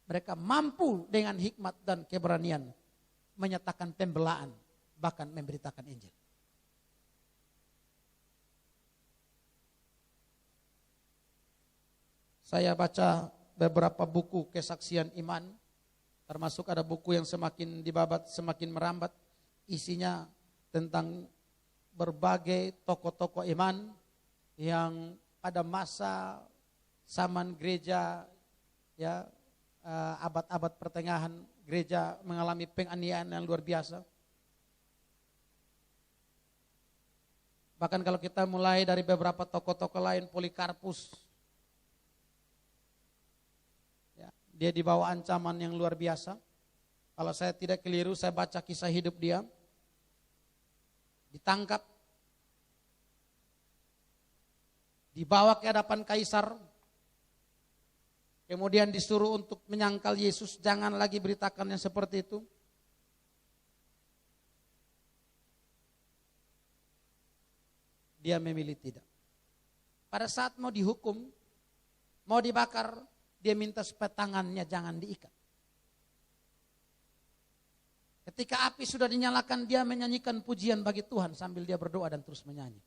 mereka mampu dengan hikmat dan keberanian menyatakan pembelaan, bahkan memberitakan Injil. Saya baca beberapa buku kesaksian iman, termasuk ada buku yang semakin dibabat, semakin merambat. Isinya tentang berbagai tokoh-tokoh iman yang pada masa zaman gereja, ya, abad-abad pertengahan gereja mengalami penganiayaan yang luar biasa. Bahkan kalau kita mulai dari beberapa tokoh-tokoh lain, Polikarpus, ya, dia dibawa ancaman yang luar biasa. Kalau saya tidak keliru, saya baca kisah hidup dia. Ditangkap, dibawa ke hadapan kaisar, kemudian disuruh untuk menyangkal Yesus, jangan lagi beritakan yang seperti itu. Dia memilih tidak. Pada saat mau dihukum, mau dibakar, dia minta supaya tangannya jangan diikat. Ketika api sudah dinyalakan, dia menyanyikan pujian bagi Tuhan sambil dia berdoa dan terus menyanyi.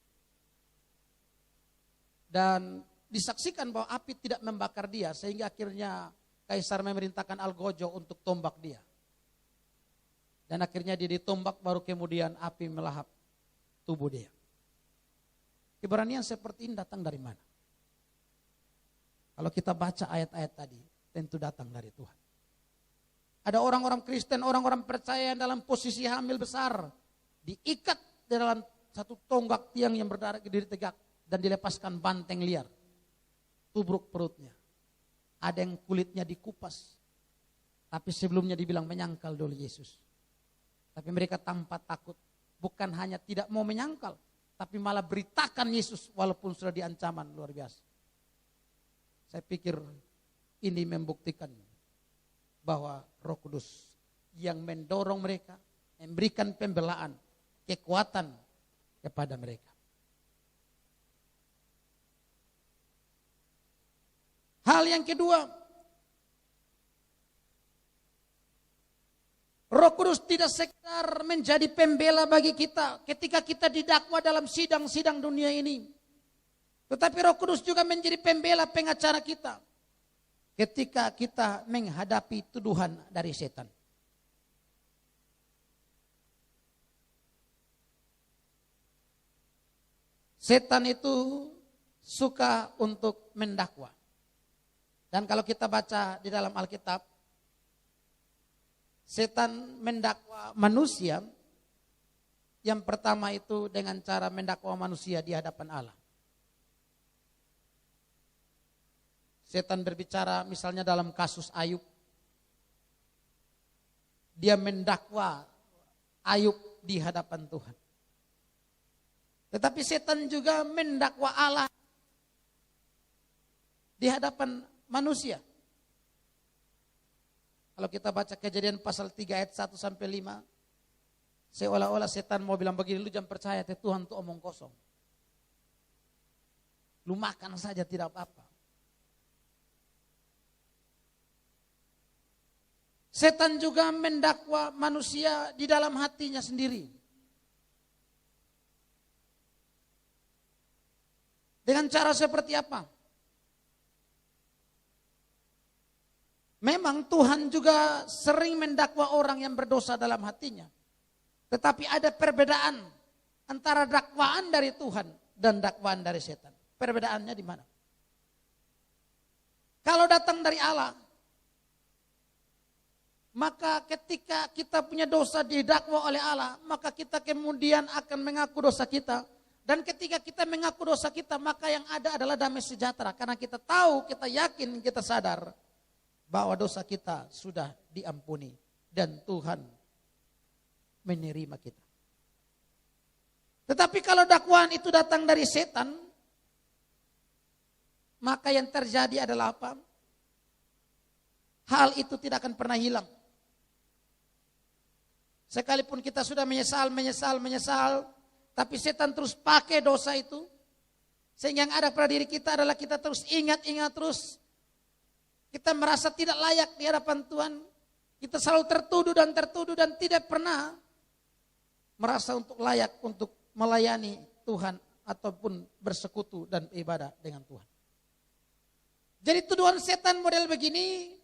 Dan disaksikan bahwa api tidak membakar dia, sehingga akhirnya kaisar memerintahkan algojo untuk tombak dia. Dan akhirnya dia ditombak, baru kemudian api melahap tubuh dia. Keberanian seperti ini datang dari mana? Kalau kita baca ayat-ayat tadi, tentu datang dari Tuhan. Ada orang-orang Kristen, orang-orang percaya yang dalam posisi hamil besar, diikat di dalam satu tonggak tiang yang berdiri tegak dan dilepaskan banteng liar. ditubruk perutnya. Ada yang kulitnya dikupas. Tapi sebelumnya dibilang menyangkal dulu Yesus. Tapi mereka tanpa takut. Bukan hanya tidak mau menyangkal. Tapi malah beritakan Yesus walaupun sudah diancaman luar biasa. Saya pikir ini membuktikan bahwa Roh Kudus yang mendorong mereka, memberikan pembelaan, kekuatan kepada mereka. Hal yang kedua, Roh Kudus tidak sekedar menjadi pembela bagi kita ketika kita didakwa dalam sidang-sidang dunia ini. Tetapi Roh Kudus juga menjadi pembela pengacara kita ketika kita menghadapi tuduhan dari setan. Setan itu suka untuk mendakwa. Dan kalau kita baca di dalam Alkitab, setan mendakwa manusia. Yang pertama itu dengan cara mendakwa manusia di hadapan Allah. Setan berbicara misalnya dalam kasus Ayub. Dia mendakwa Ayub di hadapan Tuhan. Tetapi setan juga mendakwa Allah di hadapan manusia. Kalau kita baca Kejadian pasal 3 ayat 1 sampai 5, seolah-olah setan mau bilang begini, lu jangan percaya Tuhan itu omong kosong. Lu makan saja tidak apa-apa. Setan juga mendakwa manusia di dalam hatinya sendiri. Dengan cara seperti apa? Memang Tuhan juga sering mendakwa orang yang berdosa dalam hatinya. Tetapi ada perbedaan antara dakwaan dari Tuhan dan dakwaan dari setan. Perbedaannya di mana? Kalau datang dari Allah, maka ketika kita punya dosa didakwa oleh Allah, maka kita kemudian akan mengaku dosa kita. Dan ketika kita mengaku dosa kita, maka yang ada adalah damai sejahtera. Karena kita tahu, kita yakin, kita sadar bahwa dosa kita sudah diampuni. Dan Tuhan menerima kita. Tetapi kalau dakwaan itu datang dari setan, maka yang terjadi adalah apa? Hal itu tidak akan pernah hilang. Sekalipun kita sudah menyesal, tapi setan terus pakai dosa itu. Sehingga yang ada pada diri kita adalah kita terus ingat terus. Kita merasa tidak layak di hadapan Tuhan. Kita selalu tertuduh dan tidak pernah merasa untuk layak untuk melayani Tuhan ataupun bersekutu dan ibadah dengan Tuhan. Jadi tuduhan setan model begini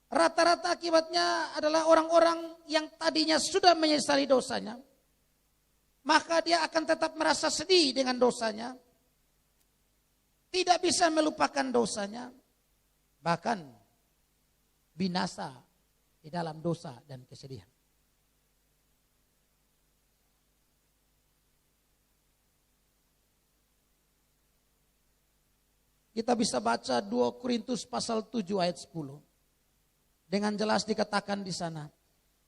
rata-rata akibatnya adalah orang-orang yang tadinya sudah menyesali dosanya, maka dia akan tetap merasa sedih dengan dosanya, tidak bisa melupakan dosanya, bahkan binasa di dalam dosa dan kesedihan. Kita bisa baca 2 Korintus pasal 7 ayat 10. Dengan jelas dikatakan di sana,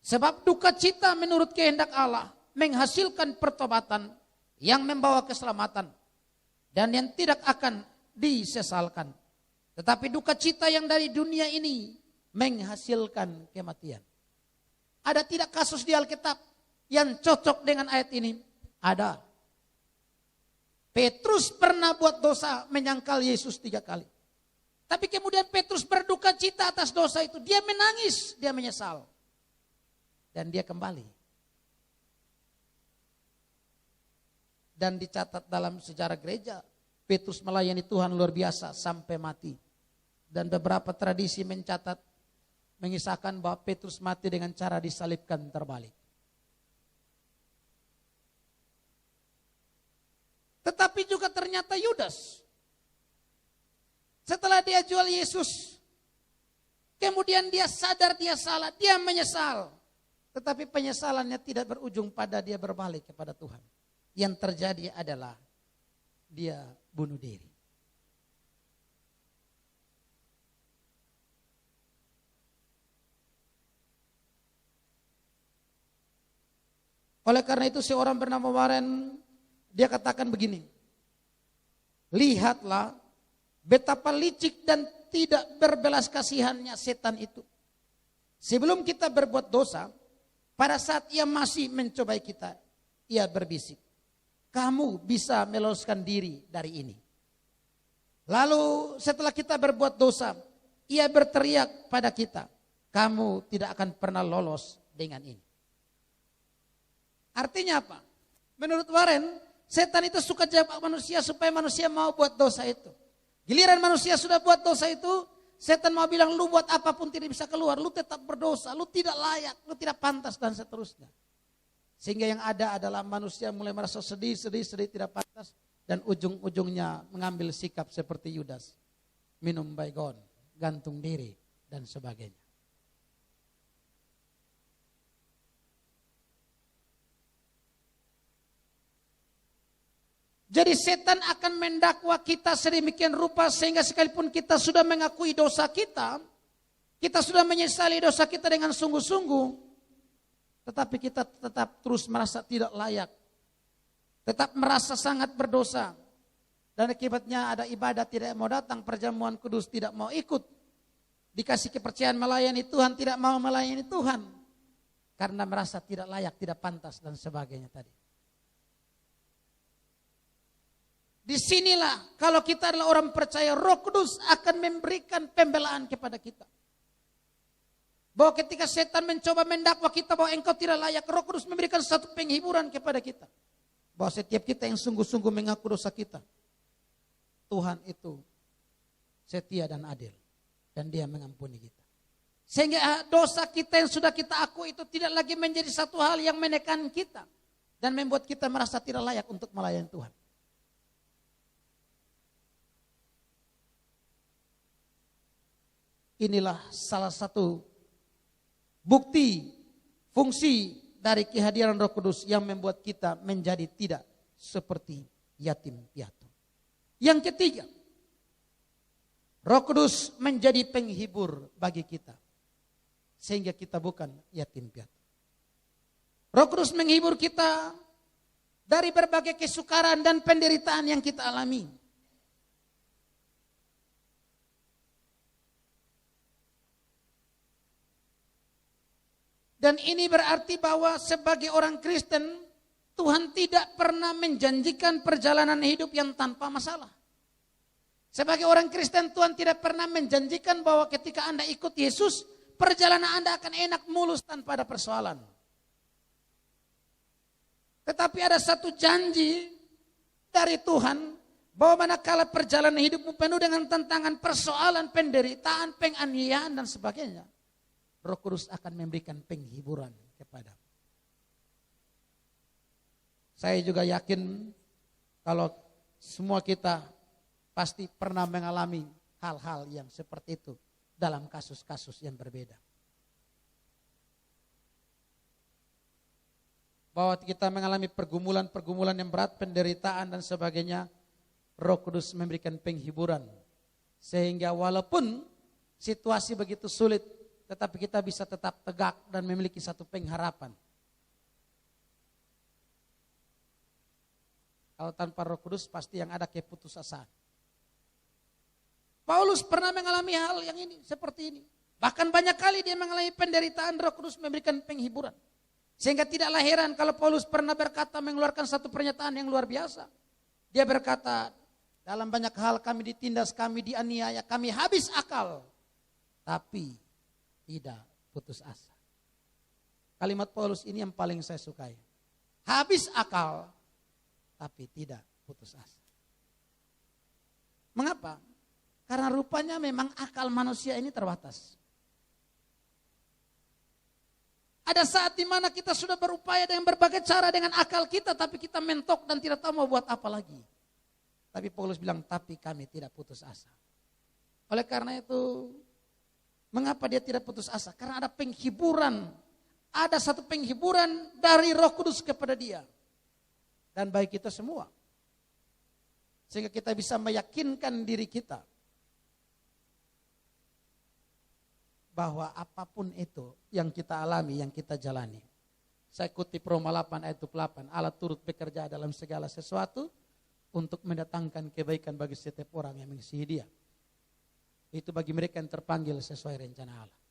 sebab duka cita menurut kehendak Allah menghasilkan pertobatan yang membawa keselamatan dan yang tidak akan disesalkan. Tetapi duka cita yang dari dunia ini menghasilkan kematian. Ada tidak kasus di Alkitab yang cocok dengan ayat ini? Ada. Petrus pernah buat dosa menyangkal Yesus 3 kali. Tapi kemudian Petrus berduka cita atas dosa itu. Dia menangis, dia menyesal. Dan dia kembali. Dan dicatat dalam sejarah gereja, Petrus melayani Tuhan luar biasa sampai mati. Dan beberapa tradisi mencatat, mengisahkan bahwa Petrus mati dengan cara disalibkan terbalik. Tetapi juga ternyata Yudas, setelah dia jual Yesus, kemudian dia sadar dia salah, dia menyesal. Tetapi penyesalannya tidak berujung pada dia berbalik kepada Tuhan. Yang terjadi adalah dia bunuh diri. Oleh karena itu seorang bernama Warren, dia katakan begini, lihatlah betapa licik dan tidak berbelas kasihannya setan itu. Sebelum kita berbuat dosa, pada saat ia masih mencobai kita, ia berbisik, kamu bisa meloloskan diri dari ini. Lalu setelah kita berbuat dosa, ia berteriak pada kita, kamu tidak akan pernah lolos dengan ini. Artinya apa? Menurut Warren, setan itu suka jebak manusia supaya manusia mau buat dosa itu. Giliran manusia sudah buat dosa itu, setan mau bilang lu buat apapun tidak bisa keluar, lu tetap berdosa, lu tidak layak, lu tidak pantas dan seterusnya. Sehingga yang ada adalah manusia mulai merasa sedih tidak pantas dan ujung-ujungnya mengambil sikap seperti Yudas. Minum baygon, gantung diri dan sebagainya. Jadi setan akan mendakwa kita sedemikian rupa sehingga sekalipun kita sudah mengakui dosa kita sudah menyesali dosa kita dengan sungguh-sungguh, tetapi kita tetap terus merasa tidak layak, tetap merasa sangat berdosa. Dan akibatnya ada ibadah tidak mau datang, perjamuan kudus tidak mau ikut, dikasih kepercayaan melayani Tuhan tidak mau melayani Tuhan, karena merasa tidak layak, tidak pantas dan sebagainya tadi. Disinilah kalau kita adalah orang percaya, Roh Kudus akan memberikan pembelaan kepada kita. Bahwa ketika setan mencoba mendakwa kita bahwa engkau tidak layak, Roh Kudus memberikan satu penghiburan kepada kita. Bahwa setiap kita yang sungguh-sungguh mengaku dosa kita, Tuhan itu setia dan adil. Dan Dia mengampuni kita. Sehingga dosa kita yang sudah kita akui itu tidak lagi menjadi satu hal yang menekan kita. Dan membuat kita merasa tidak layak untuk melayani Tuhan. Inilah salah satu bukti fungsi dari kehadiran Roh Kudus yang membuat kita menjadi tidak seperti yatim piatu. Yang ketiga, Roh Kudus menjadi penghibur bagi kita sehingga kita bukan yatim piatu. Roh Kudus menghibur kita dari berbagai kesukaran dan penderitaan yang kita alami. Dan ini berarti bahwa sebagai orang Kristen, Tuhan tidak pernah menjanjikan perjalanan hidup yang tanpa masalah. Sebagai orang Kristen, Tuhan tidak pernah menjanjikan bahwa ketika Anda ikut Yesus, perjalanan Anda akan enak mulus tanpa ada persoalan. Tetapi ada satu janji dari Tuhan, bahwa manakala perjalanan hidupmu penuh dengan tantangan, persoalan, penderitaan, penganiayaan dan sebagainya, Roh Kudus akan memberikan penghiburan kepada. Saya juga yakin kalau semua kita pasti pernah mengalami hal-hal yang seperti itu dalam kasus-kasus yang berbeda. Bahwa kita mengalami pergumulan-pergumulan yang berat, penderitaan dan sebagainya, Roh Kudus memberikan penghiburan. Sehingga walaupun situasi begitu sulit, tetapi kita bisa tetap tegak dan memiliki satu pengharapan. Kalau tanpa Roh Kudus pasti yang ada keputusasaan. Paulus pernah mengalami hal yang ini, seperti ini. Bahkan banyak kali dia mengalami penderitaan, Roh Kudus memberikan penghiburan. Sehingga tidaklah heran kalau Paulus pernah berkata, mengeluarkan satu pernyataan yang luar biasa. Dia berkata, dalam banyak hal kami ditindas, kami dianiaya, kami habis akal. Tapi tidak putus asa. Kalimat Paulus ini yang paling saya sukai. Habis akal, tapi tidak putus asa. Mengapa? Karena rupanya memang akal manusia ini terbatas. Ada saat di mana kita sudah berupaya dengan berbagai cara dengan akal kita, tapi kita mentok dan tidak tahu mau buat apa lagi. Tapi Paulus bilang, tapi kami tidak putus asa. Oleh karena itu, mengapa dia tidak putus asa? Karena ada penghiburan. Ada satu penghiburan dari Roh Kudus kepada dia. Dan bagi kita semua. Sehingga kita bisa meyakinkan diri kita. Bahwa apapun itu yang kita alami, yang kita jalani. Saya kutip Roma 8 ayat 28. Allah turut bekerja dalam segala sesuatu untuk mendatangkan kebaikan bagi setiap orang yang mengasihi Dia. Itu bagi mereka yang terpanggil sesuai rencana Allah.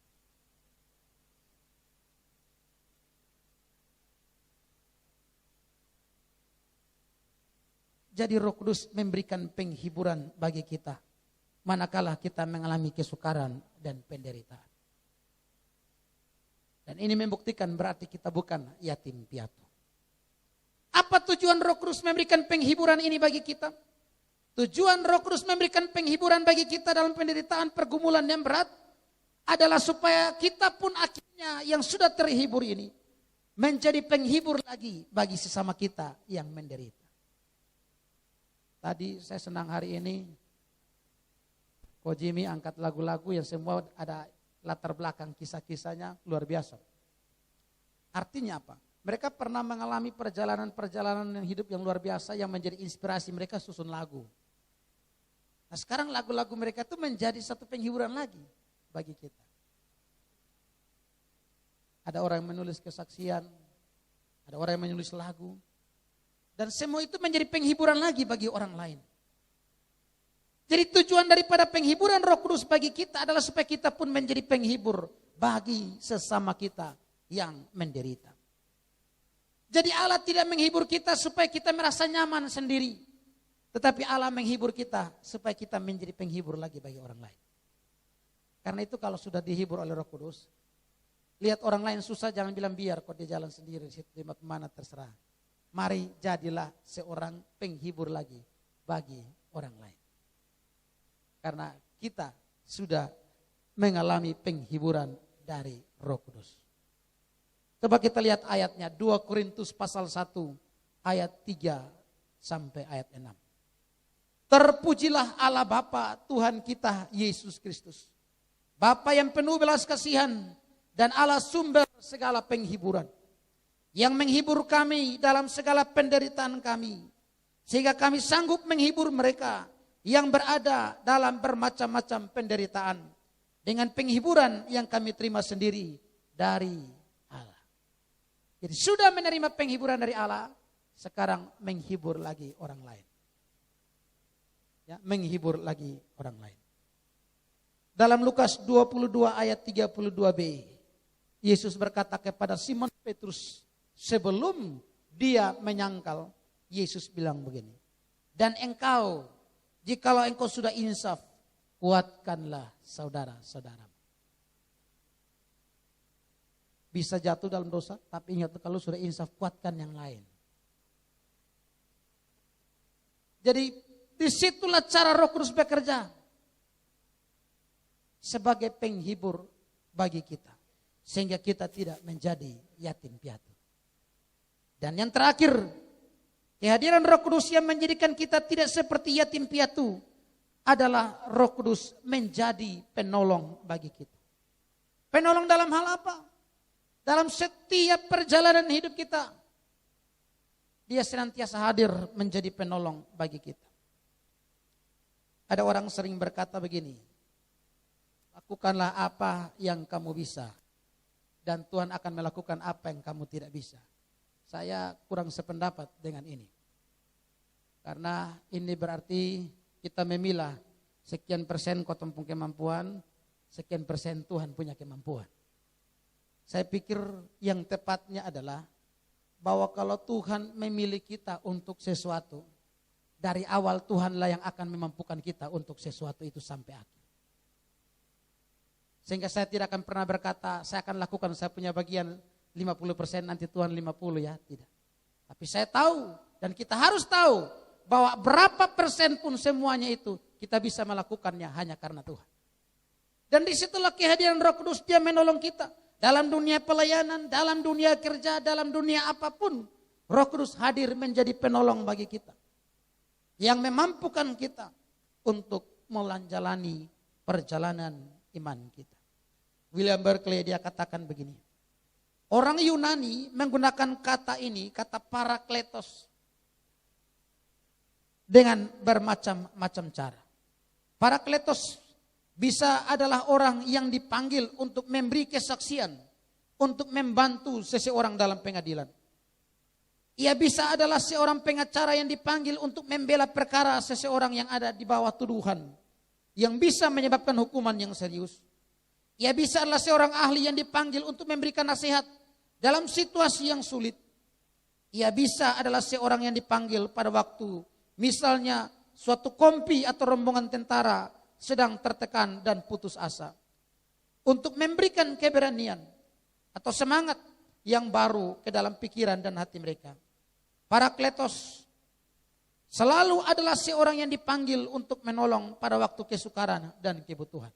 Jadi Roh Kudus memberikan penghiburan bagi kita manakala kita mengalami kesukaran dan penderitaan. Dan ini membuktikan berarti kita bukan yatim piatu. Apa tujuan Roh Kudus memberikan penghiburan ini bagi kita? Tujuan Roh Kudus memberikan penghiburan bagi kita dalam penderitaan pergumulan yang berat adalah supaya kita pun akhirnya yang sudah terhibur ini menjadi penghibur lagi bagi sesama kita yang menderita. Tadi saya senang hari ini Ko Jimmy angkat lagu-lagu yang semua ada latar belakang kisah-kisahnya luar biasa. Artinya apa? Mereka pernah mengalami perjalanan-perjalanan yang hidup yang luar biasa yang menjadi inspirasi mereka susun lagu. Nah sekarang lagu-lagu mereka itu menjadi satu penghiburan lagi bagi kita. Ada orang yang menulis kesaksian, ada orang yang menulis lagu. Dan semua itu menjadi penghiburan lagi bagi orang lain. Jadi tujuan daripada penghiburan Roh Kudus bagi kita adalah supaya kita pun menjadi penghibur bagi sesama kita yang menderita. Jadi Allah tidak menghibur kita supaya kita merasa nyaman sendiri. Tetapi Allah menghibur kita supaya kita menjadi penghibur lagi bagi orang lain. Karena itu kalau sudah dihibur oleh Roh Kudus, lihat orang lain susah jangan bilang biar kok dia jalan sendiri, situ mana terserah. Mari jadilah seorang penghibur lagi bagi orang lain. Karena kita sudah mengalami penghiburan dari Roh Kudus. Coba kita lihat ayatnya 2 Korintus pasal 1 ayat 3 sampai ayat 6. Terpujilah Allah Bapa Tuhan kita Yesus Kristus. Bapa yang penuh belas kasihan dan Allah sumber segala penghiburan. Yang menghibur kami dalam segala penderitaan kami. Sehingga kami sanggup menghibur mereka yang berada dalam bermacam-macam penderitaan. Dengan penghiburan yang kami terima sendiri dari Allah. Jadi sudah menerima penghiburan dari Allah, sekarang menghibur lagi orang lain. Ya, menghibur lagi orang lain. Dalam Lukas 22 ayat 32b, Yesus berkata kepada Simon Petrus, sebelum dia menyangkal, Yesus bilang begini, dan engkau, jikalau engkau sudah insaf, kuatkanlah saudara-saudara. Bisa jatuh dalam dosa, tapi ingat kalau sudah insaf, kuatkan yang lain. Jadi disitulah cara Roh Kudus bekerja sebagai penghibur bagi kita, sehingga kita tidak menjadi yatim piatu. Dan yang terakhir, kehadiran Roh Kudus yang menjadikan kita tidak seperti yatim piatu adalah Roh Kudus menjadi penolong bagi kita. Penolong dalam hal apa? Dalam setiap perjalanan hidup kita, Dia senantiasa hadir menjadi penolong bagi kita. Ada orang sering berkata begini, lakukanlah apa yang kamu bisa dan Tuhan akan melakukan apa yang kamu tidak bisa. Saya kurang sependapat dengan ini. Karena ini berarti kita memilah sekian persen kau punya kemampuan, sekian persen Tuhan punya kemampuan. Saya pikir yang tepatnya adalah bahwa kalau Tuhan memilih kita untuk sesuatu, dari awal Tuhanlah yang akan memampukan kita untuk sesuatu itu sampai akhir. Sehingga saya tidak akan pernah berkata, saya akan lakukan, saya punya bagian 50%, nanti Tuhan 50 ya, tidak. Tapi saya tahu dan kita harus tahu bahwa berapa persen pun semuanya itu kita bisa melakukannya hanya karena Tuhan. Dan disitulah kehadiran Roh Kudus, Dia menolong kita. Dalam dunia pelayanan, dalam dunia kerja, dalam dunia apapun, Roh Kudus hadir menjadi penolong bagi kita. Yang memampukan kita untuk menjalani perjalanan iman kita. William Barclay dia katakan begini. Orang Yunani menggunakan kata ini, kata parakletos, dengan bermacam-macam cara. Parakletos bisa adalah orang yang dipanggil untuk memberi kesaksian untuk membantu seseorang dalam pengadilan. Ia bisa adalah seorang pengacara yang dipanggil untuk membela perkara seseorang yang ada di bawah tuduhan, yang bisa menyebabkan hukuman yang serius. Ia bisa adalah seorang ahli yang dipanggil untuk memberikan nasihat dalam situasi yang sulit. Ia bisa adalah seorang yang dipanggil pada waktu misalnya suatu kompi atau rombongan tentara sedang tertekan dan putus asa, untuk memberikan keberanian atau semangat yang baru ke dalam pikiran dan hati mereka. Parakletos selalu adalah seorang yang dipanggil untuk menolong pada waktu kesukaran dan kebutuhan.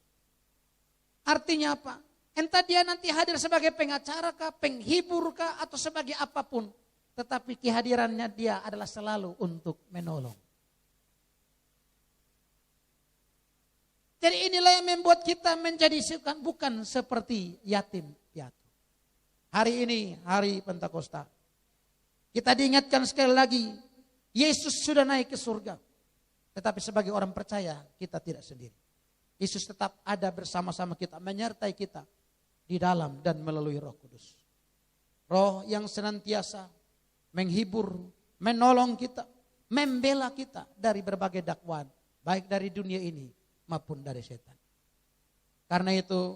Artinya apa? Entah dia nanti hadir sebagai pengacara kah, penghibur kah, atau sebagai apapun, tetapi kehadirannya dia adalah selalu untuk menolong. Jadi inilah yang membuat kita menjadi bukan seperti yatim piatu. Hari ini hari Pentakosta, kita diingatkan sekali lagi, Yesus sudah naik ke surga. Tetapi sebagai orang percaya, kita tidak sendiri. Yesus tetap ada bersama-sama kita, menyertai kita di dalam dan melalui Roh Kudus. Roh yang senantiasa menghibur, menolong kita, membela kita dari berbagai dakwaan, baik dari dunia ini maupun dari setan. Karena itu,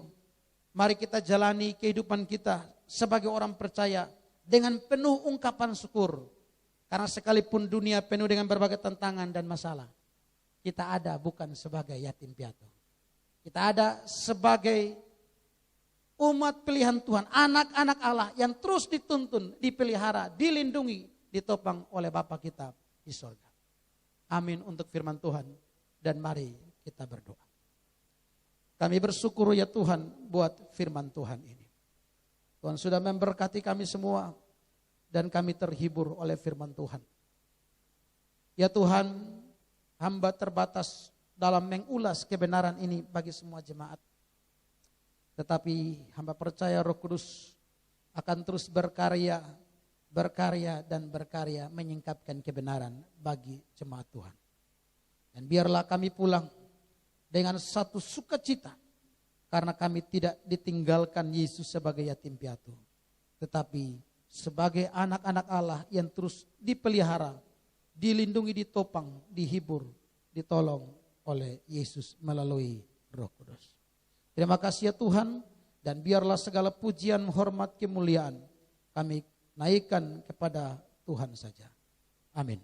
mari kita jalani kehidupan kita sebagai orang percaya dengan penuh ungkapan syukur. Karena sekalipun dunia penuh dengan berbagai tantangan dan masalah, kita ada bukan sebagai yatim piatu. Kita ada sebagai umat pilihan Tuhan, anak-anak Allah yang terus dituntun, dipelihara, dilindungi, ditopang oleh Bapa kita di surga. Amin untuk firman Tuhan, dan mari kita berdoa. Kami bersyukur ya Tuhan buat firman Tuhan ini. Tuhan sudah memberkati kami semua dan kami terhibur oleh firman Tuhan. Ya Tuhan, hamba terbatas dalam mengulas kebenaran ini bagi semua jemaat. Tetapi hamba percaya Roh Kudus akan terus berkarya dan berkarya menyingkapkan kebenaran bagi jemaat Tuhan. Dan biarlah kami pulang dengan satu sukacita, karena kami tidak ditinggalkan Yesus sebagai yatim piatu, tetapi sebagai anak-anak Allah yang terus dipelihara, dilindungi, ditopang, dihibur, ditolong oleh Yesus melalui Roh Kudus. Terima kasih ya Tuhan, dan biarlah segala pujian, hormat, kemuliaan kami naikkan kepada Tuhan saja. Amin.